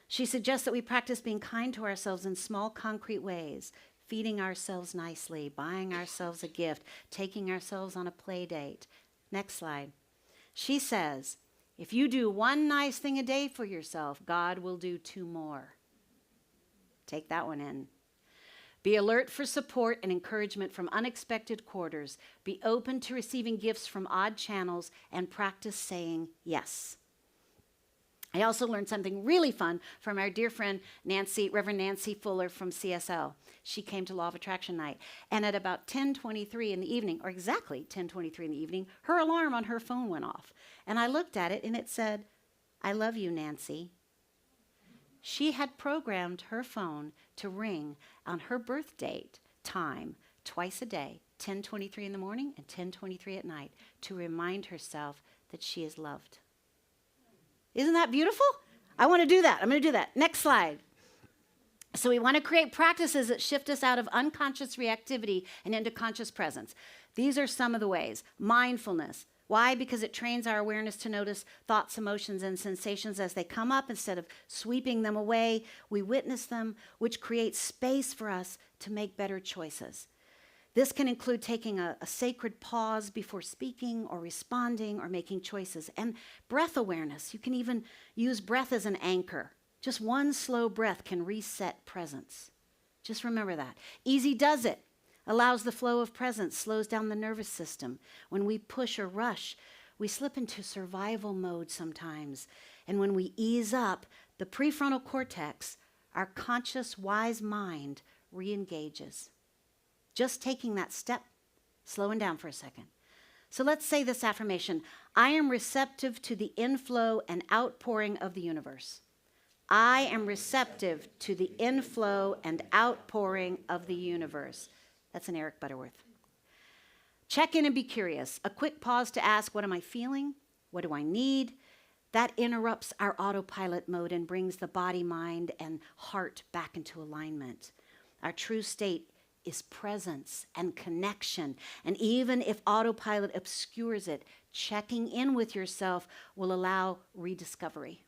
She suggests that we practice being kind to ourselves in small, concrete ways, feeding ourselves nicely, buying ourselves a gift, taking ourselves on a play date. Next slide. She says, if you do one nice thing a day for yourself, God will do 2 more. Take that one in. Be alert for support and encouragement from unexpected quarters. Be open to receiving gifts from odd channels and practice saying yes. I also learned something really fun from our dear friend Reverend Nancy Fuller from CSL. She came to Law of Attraction night, and at about 10:23 in the evening, or exactly 10:23 in the evening, her alarm on her phone went off. And I looked at it and it said, I love you, Nancy. She had programmed her phone to ring on her birth date time twice a day, 10:23 in the morning and 10:23 at night, to remind herself that she is loved. Isn't that beautiful? I want to do that. I'm going to do that. Next slide. So we want to create practices that shift us out of unconscious reactivity and into conscious presence. These are some of the ways. Mindfulness. Why? Because it trains our awareness to notice thoughts, emotions, and sensations as they come up. Instead of sweeping them away, we witness them, which creates space for us to make better choices. This can include taking a sacred pause before speaking or responding or making choices. And breath awareness. You can even use breath as an anchor. Just one slow breath can reset presence. Just remember that. Easy does it. Allows the flow of presence, slows down the nervous system. When we push or rush, we slip into survival mode sometimes. And when we ease up, the prefrontal cortex, our conscious, wise mind, re-engages. Just taking that step, slowing down for a second. So let's say this affirmation. I am receptive to the inflow and outpouring of the universe. I am receptive to the inflow and outpouring of the universe. That's an Eric Butterworth. Check in and be curious. A quick pause to ask, what am I feeling? What do I need? That interrupts our autopilot mode and brings the body, mind, and heart back into alignment. Our true state is presence and connection. And even if autopilot obscures it, checking in with yourself will allow rediscovery.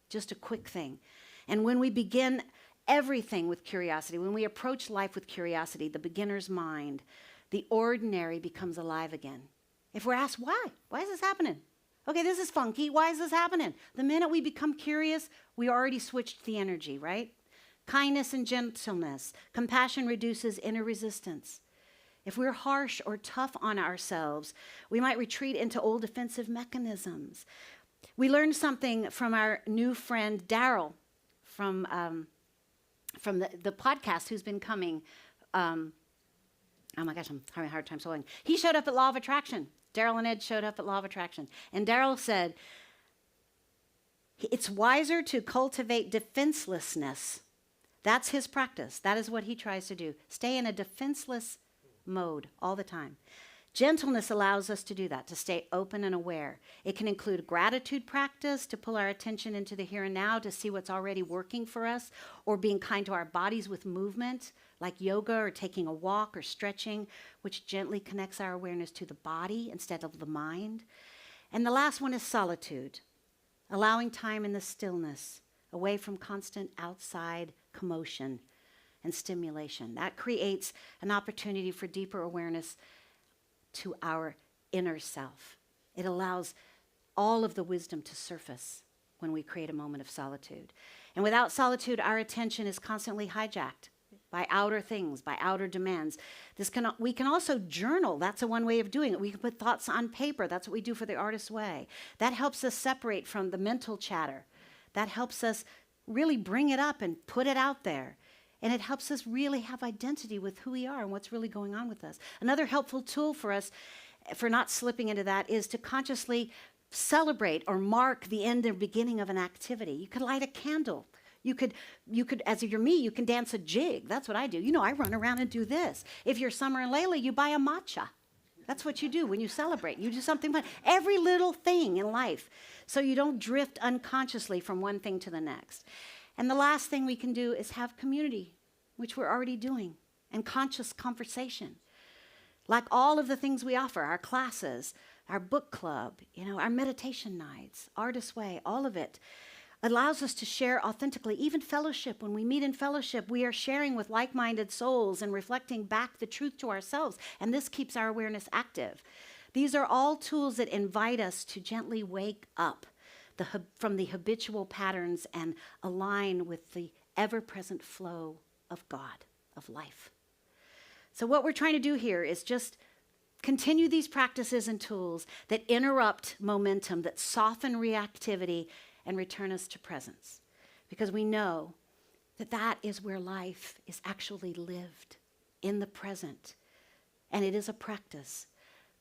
Just a quick thing. And when we begin everything with curiosity, when we approach life with curiosity, the beginner's mind, the ordinary becomes alive again. If we're asked, why? Why is this happening? Okay, this is funky. Why is this happening? The minute we become curious, we already switched the energy, right? Kindness and gentleness. Compassion reduces inner resistance. If we're harsh or tough on ourselves, we might retreat into old defensive mechanisms. We learned something from our new friend, Daryl, from the podcast who's been coming. Oh my gosh, I'm having a hard time swallowing. He showed up at Law of Attraction. Daryl and Ed showed up at Law of Attraction. And Daryl said, it's wiser to cultivate defenselessness. That's his practice. That is what he tries to do. Stay in a defenseless mode all the time. Gentleness allows us to do that, to stay open and aware. It can include gratitude practice, to pull our attention into the here and now, to see what's already working for us, or being kind to our bodies with movement, like yoga or taking a walk or stretching, which gently connects our awareness to the body instead of the mind. And the last one is solitude, allowing time in the stillness, away from constant outside commotion and stimulation. That creates an opportunity for deeper awareness to our inner self. It allows all of the wisdom to surface when we create a moment of solitude. And without solitude, our attention is constantly hijacked by outer things, by outer demands. We can also journal. That's one way of doing it. We can put thoughts on paper. That's what we do for the Artist's Way. That helps us separate from the mental chatter. That helps us really bring it up and put it out there. And it helps us really have identity with who we are and what's really going on with us. Another helpful tool for us, for not slipping into that, is to consciously celebrate or mark the end or beginning of an activity. You could light a candle. You could, as if you're me, you can dance a jig. That's what I do. You know, I run around and do this. If you're Summer and Layla, you buy a matcha. That's what you do when you celebrate. You do something fun. Every little thing in life, so you don't drift unconsciously from one thing to the next. And the last thing we can do is have community, which we're already doing, and conscious conversation. Like all of the things we offer, our classes, our book club, our meditation nights, Artist's Way, all of it allows us to share authentically. Even fellowship, when we meet in fellowship, we are sharing with like-minded souls and reflecting back the truth to ourselves, and this keeps our awareness active. These are all tools that invite us to gently wake up from the habitual patterns and align with the ever-present flow of God, of life. So what we're trying to do here is just continue these practices and tools that interrupt momentum, that soften reactivity, and return us to presence. Because we know that that is where life is actually lived, in the present. And it is a practice.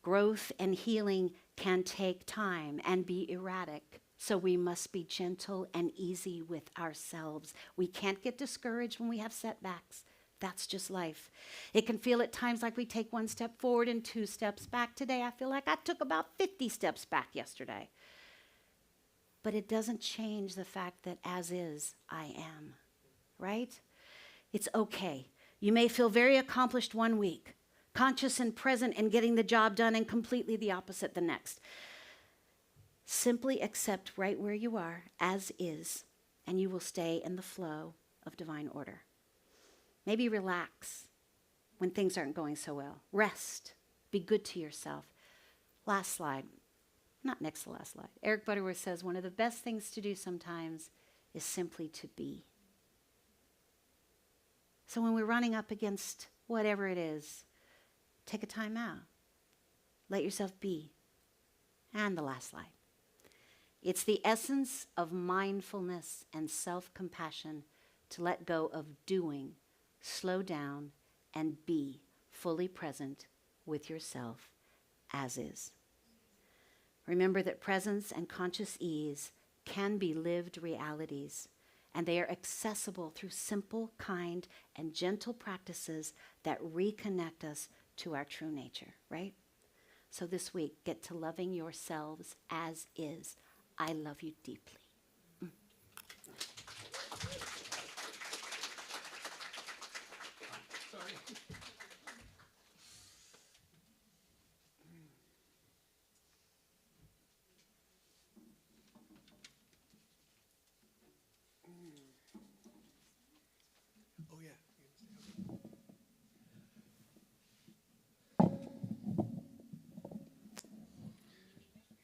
Growth and healing can take time and be erratic. So we must be gentle and easy with ourselves. We can't get discouraged when we have setbacks. That's just life. It can feel at times like we take one step forward and 2 steps back. Today, I feel like I took about 50 steps back yesterday. But it doesn't change the fact that as is, I am, right? It's okay. You may feel very accomplished one week, conscious and present and getting the job done, and completely the opposite the next. Simply accept right where you are, as is, and you will stay in the flow of divine order. Maybe relax when things aren't going so well. Rest. Be good to yourself. Last slide. Not next to last slide. Eric Butterworth says one of the best things to do sometimes is simply to be. So when we're running up against whatever it is, take a time out. Let yourself be. And the last slide. It's the essence of mindfulness and self-compassion to let go of doing, slow down, and be fully present with yourself as is. Remember that presence and conscious ease can be lived realities, and they are accessible through simple, kind, and gentle practices that reconnect us to our true nature, right? So this week, get to loving yourselves as is. I love you deeply. Sorry.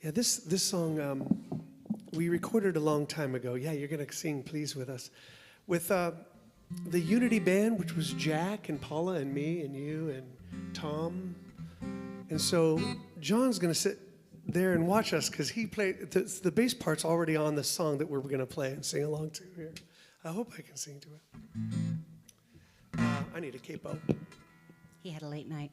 Yeah, this song we recorded a long time ago. Yeah, you're gonna sing "Please" with us, with the Unity Band, which was Jack and Paula and me and you and Tom. And so John's gonna sit there and watch us because he played the bass part's already on the song that we're gonna play and sing along to here. I hope I can sing to it. I need a capo. He had a late night.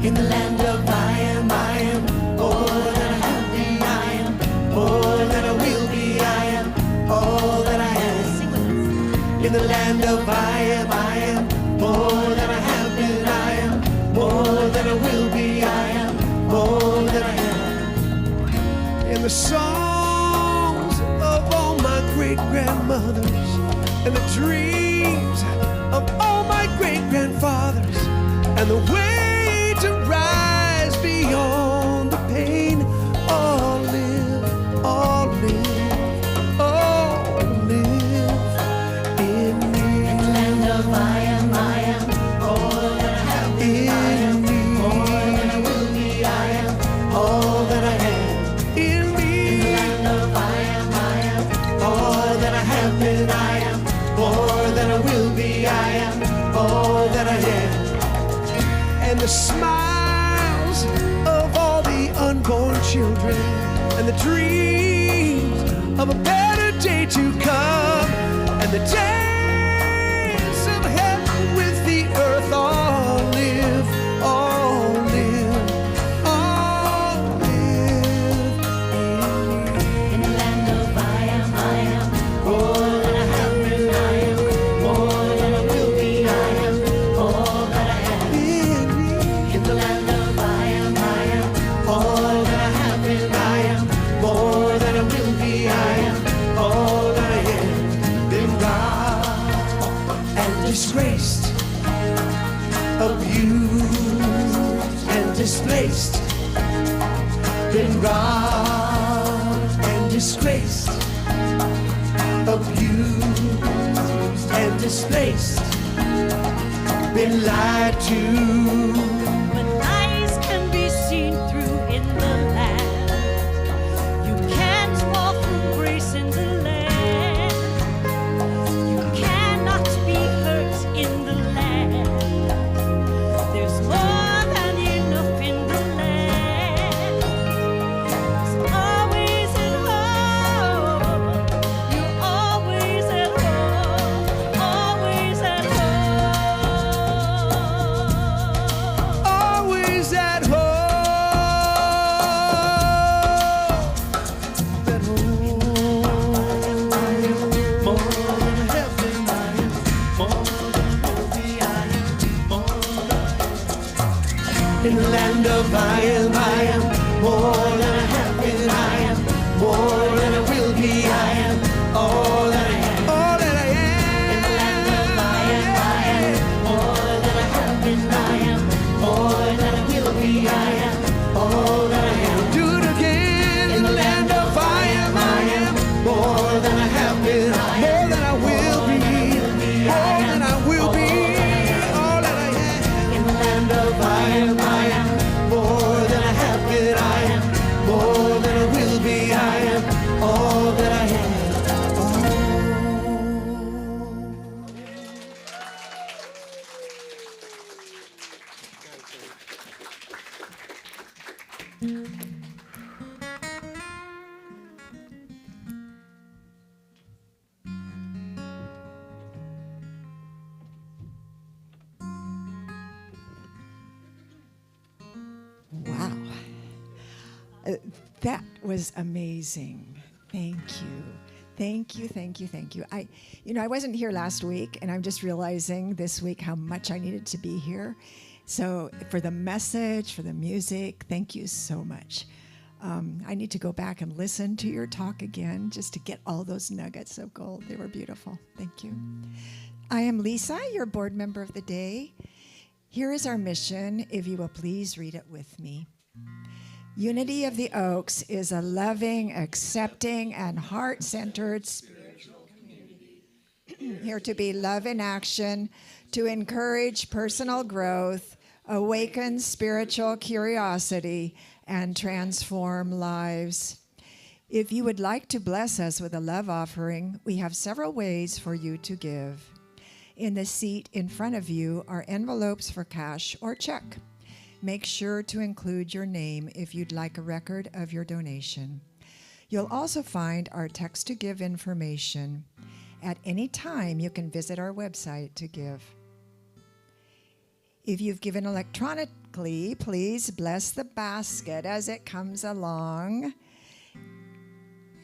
In the land of I am, all that I have been, I am, all that I will be, I am, all that I am. In the land of I am, all that I have been, I am, all that I will be, I am, all that I am. In the songs of all my great-grandmothers and the dreams of all my great-grandfathers and the way to rise beyond the pain. All live, all live, all live in me. In the land of I am, all that I have been, I am, all that I will be, I am, all that I am. In me. In the land of I am, all that I have been, I am, all that I will be, I am, all that I am. And the smiles of all the unborn children and the dreams of a better day to come and the days of heaven with the earth. All live, all live, all live In the land of I am, all that I have been, I am, all that I will be, I am, all that I am. in me. In the land of I am, all that I have been, I am, all that I will be, I am, all that I am. Been robbed and disgraced, abused and displaced. Been robbed and disgraced, abused and displaced. Been lied to. When lies can be seen through in the land, you can't walk from grace in the land. You cannot be hurt in the land. There's more than enough in the land. There's always at home. You're always at home. Always at home. Always at home. At home. More than I have been, I am, more than I will be, I am, more than. In the land of I am, more than I have been, I am, more than I will be, I am, all that I am. All that I In the land of I am, more than I have been, I am, more than I will be, I am, all that I am. do it again. In the land of I am, more than I have been, I am. More than I will be. More than I will be. All that I am. In the land of I am, more than I have been, I am, more than I will be, I am, all that I am. Wow. That was amazing. Thank you. Thank you, thank you, thank you. I wasn't here last week, and I'm just realizing this week how much I needed to be here. So for the message, for the music, thank you so much. I need to go back and listen to your talk again just to get all those nuggets of gold. They were beautiful. Thank you. I am Lisa, your board member of the day. Here is our mission, if you will please read it with me. Unity of the Oaks is a loving, accepting, and heart-centered spiritual community. Here to be love in action, to encourage personal growth, awaken spiritual curiosity, and transform lives. If you would like to bless us with a love offering, we have several ways for you to give. In the seat in front of you are envelopes for cash or check. Make sure to include your name if you'd like a record of your donation. You'll also find our text to give information. At any time, you can visit our website to give. If you've given electronically, please bless the basket as it comes along.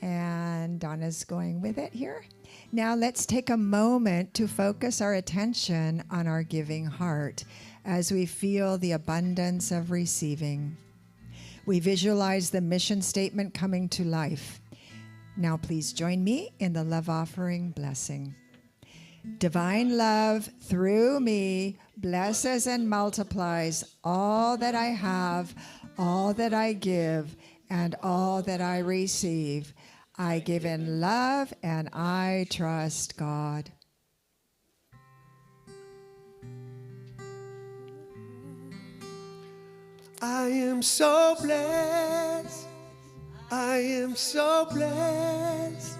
And Donna's going with it here. Now let's take a moment to focus our attention on our giving heart as we feel the abundance of receiving. We visualize the mission statement coming to life. Now please join me in the love offering blessing. Divine love through me blesses and multiplies all that I have, all that I give, and all that I receive. I give in love and I trust God. I am so blessed. I am so blessed.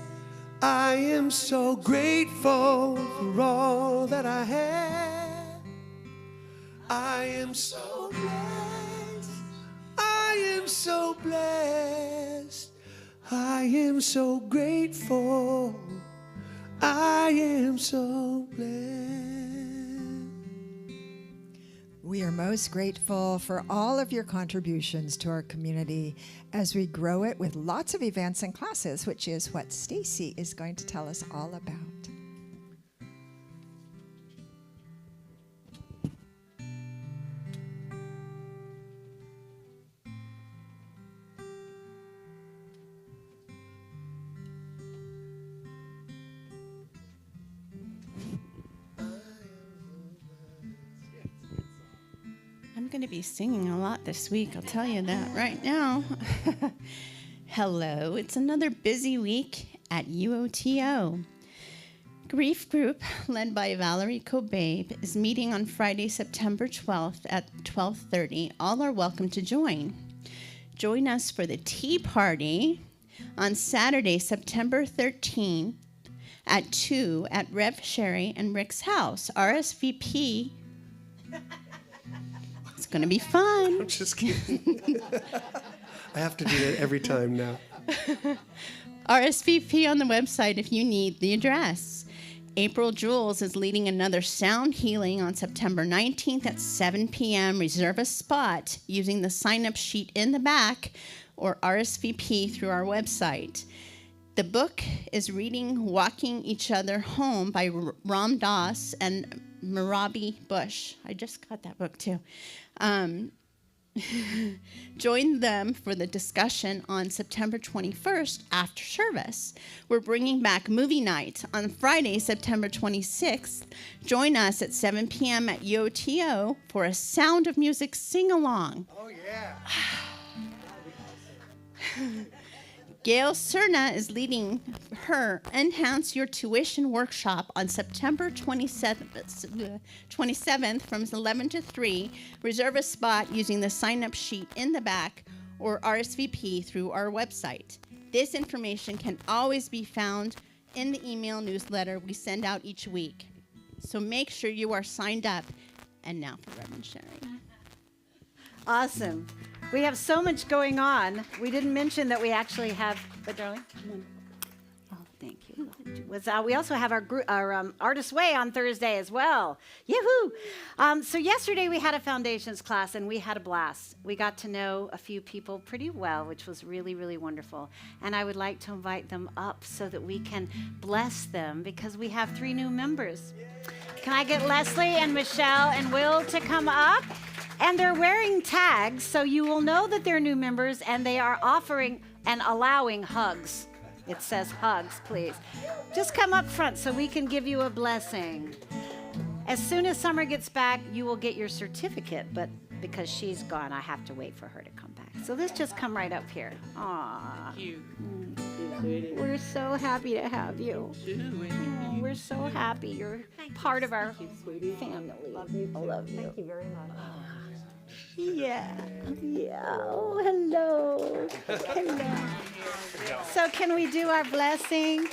I am so grateful for all that I have. I am so blessed. I am so blessed. I am so grateful. I am so blessed. We are most grateful for all of your contributions to our community as we grow it with lots of events and classes, which is what Stacy is going to tell us all about. I'm going to be singing a lot this week, I'll tell you that right now. Hello, it's another busy week at UOTO. Grief Group, led by Valerie Kobabe, is meeting on Friday, September 12th at 12:30. All are welcome to join. Join us for the tea party on Saturday, September 13th at 2 at Rev Sherry and Rick's house. RSVP. It's going to be fun. I'm just kidding. I have to do that every time now. RSVP on the website if you need the address. April Jules is leading another sound healing on September 19th at 7 p.m. Reserve a spot using the sign-up sheet in the back or RSVP through our website. The book is Reading Walking Each Other Home by Ram Dass and Marabi Bush. I just got that book too. Join them for the discussion on September 21st after service. We're bringing back movie night on Friday, September 26th. Join us at 7 p.m. at UOTO for a Sound of Music sing-along. Oh, yeah. Gail Cerna is leading her Enhance Your Tuition workshop on September 27th from 11 to 3. Reserve a spot using the sign-up sheet in the back or RSVP through our website. This information can always be found in the email newsletter we send out each week. So make sure you are signed up. And now for Reverend Sherry. Awesome. We have so much going on. We didn't mention that we actually have, but darling, oh, thank you. We also have our Artist Way on Thursday as well. Yahoo! So yesterday we had a foundations class and we had a blast. We got to know a few people pretty well, which was really, really wonderful. And I would like to invite them up so that we can bless them because we have 3 new members. Can I get Leslie and Michelle and Will to come up? And they're wearing tags, so you will know that they're new members, and they are offering and allowing hugs. It says hugs, please. Just come up front so we can give you a blessing. As soon as Summer gets back, you will get your certificate, but because she's gone, I have to wait for her to come back. So let's just come right up here. Aww. We're so happy to have you. Oh, we're so happy. You're part of our family. Love you. I love you. Thank you very much. Yeah. Oh, hello. Hello. So can we do our blessing?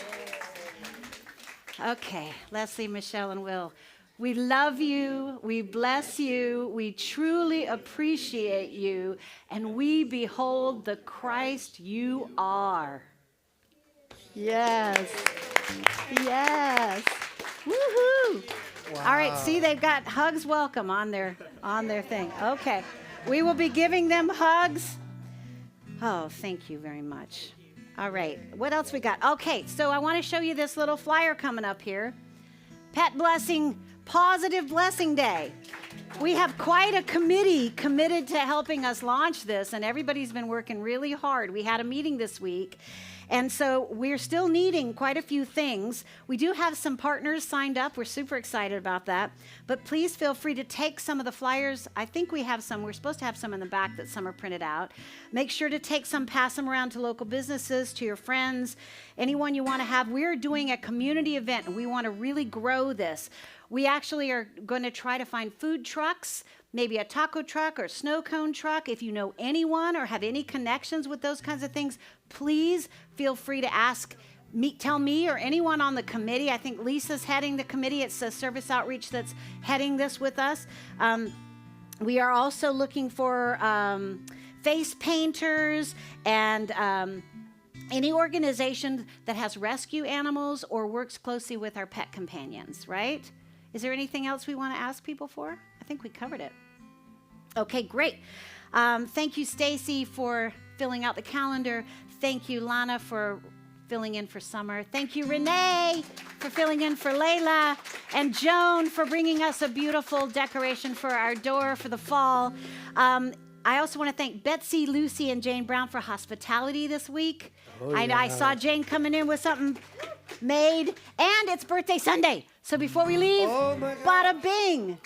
Okay, Leslie, Michelle, and Will. We love you, we bless you, we truly appreciate you, and we behold the Christ you are. Yes. Yes. Woohoo. Wow. All right, see, they've got hugs welcome on their thing. Okay. We will be giving them hugs. Oh, thank you very much. All right. What else we got? Okay, so I want to show you this little flyer coming up here. Pet Blessing Positive Blessing Day. We have quite a committee committed to helping us launch this, and everybody's been working really hard. We had a meeting this week, and so we're still needing quite a few things. We do have some partners signed up. We're super excited about that. But please feel free to take some of the flyers. I think we have some. We're supposed to have some in the back that some are printed out. Make sure to take some, pass them around to local businesses, to your friends, anyone you want to have. We're doing a community event, and we want to really grow this. We actually are going to try to find food trucks, maybe a taco truck or snow cone truck. If you know anyone or have any connections with those kinds of things, please feel free to ask me, tell me or anyone on the committee. I think Lisa's heading the committee. It's a service outreach that's heading this with us. We are also looking for face painters and any organization that has rescue animals or works closely with our pet companions, right? Is there anything else we want to ask people for? I think we covered it. Okay, great. Thank you, Stacy, for filling out the calendar. Thank you, Lana, for filling in for Summer. Thank you, Renee, for filling in for Layla. And Joan for bringing us a beautiful decoration for our door for the fall. I also want to thank Betsy, Lucy, and Jane Brown for hospitality this week. Oh, yeah. I saw Jane coming in with something made, and it's birthday Sunday. So before we leave, bada bing.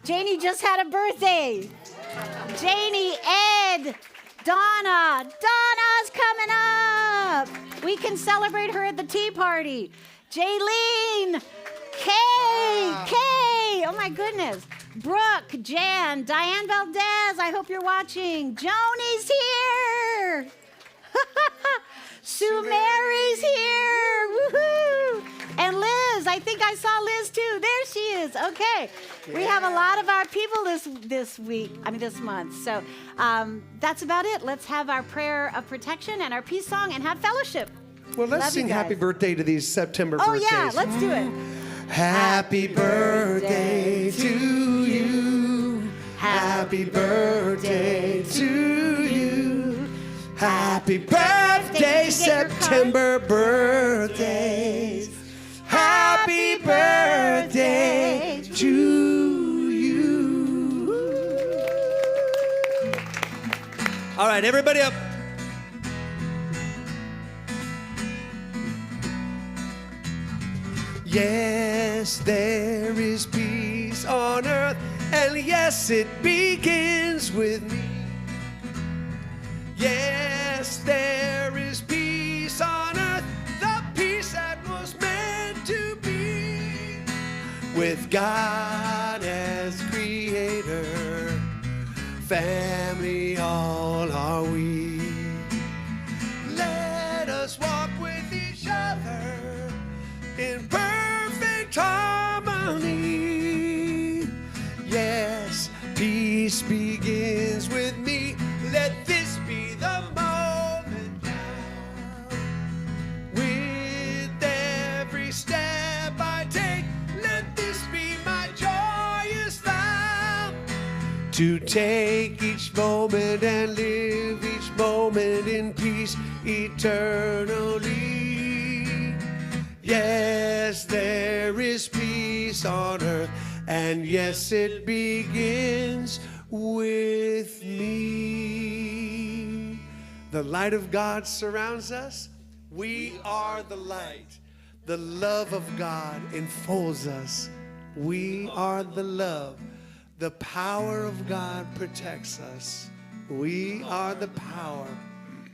Janie just had a birthday. Janie, Ed, Donna. Donna's coming up. We can celebrate her at the tea party. Jaylene, Kay. Oh my goodness. Brooke, Jan, Diane Valdez. I hope you're watching. Joni's here. Sue Mary's here. Woohoo! And Liz, I think I saw Liz too. There she is. Okay. Yeah. We have a lot of our people this month. So that's about it. Let's have our prayer of protection and our peace song and have fellowship. Well, let's sing happy birthday to these September birthdays. Oh, yeah. Let's do it. Happy birthday to you. Happy birthday to you. Happy birthday, September birthdays. Happy birthday to you. All right, everybody up. Yes, there is peace on earth, and yes, it begins with me. Yes, there is peace on earth, the peace that was meant to be. With God as creator, family all are we. Let us walk with each other in perfect harmony. Yes, peace begins with me. Let this be the moment now. With every step I take, let this be my joyous vow. To take each moment and live each moment in peace eternally. Yes, there is peace on earth, And yes, it begins with me. The light of God surrounds us. We are the light. The love of God enfolds us. We are the love. The power of God protects us. We are the power.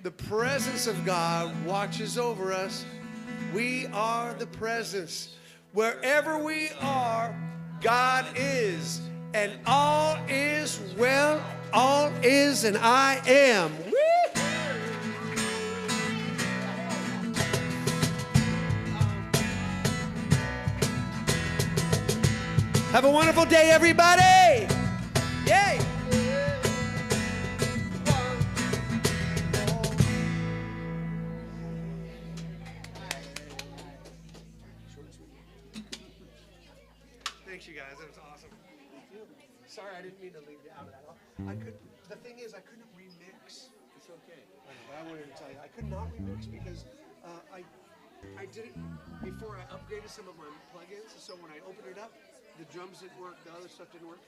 The presence of God watches over us. We are the presence. Wherever we are, God is. And all is well. All is and I am. Woo! Have a wonderful day, everybody. Yay. Thanks, you guys. That was awesome. Sorry, I didn't mean to leave you out of that. The thing is, I couldn't remix. It's okay. I wanted to tell you, I could not remix because I did it before I upgraded some of my plugins. So when I opened it up, the drums didn't work, the other stuff didn't work.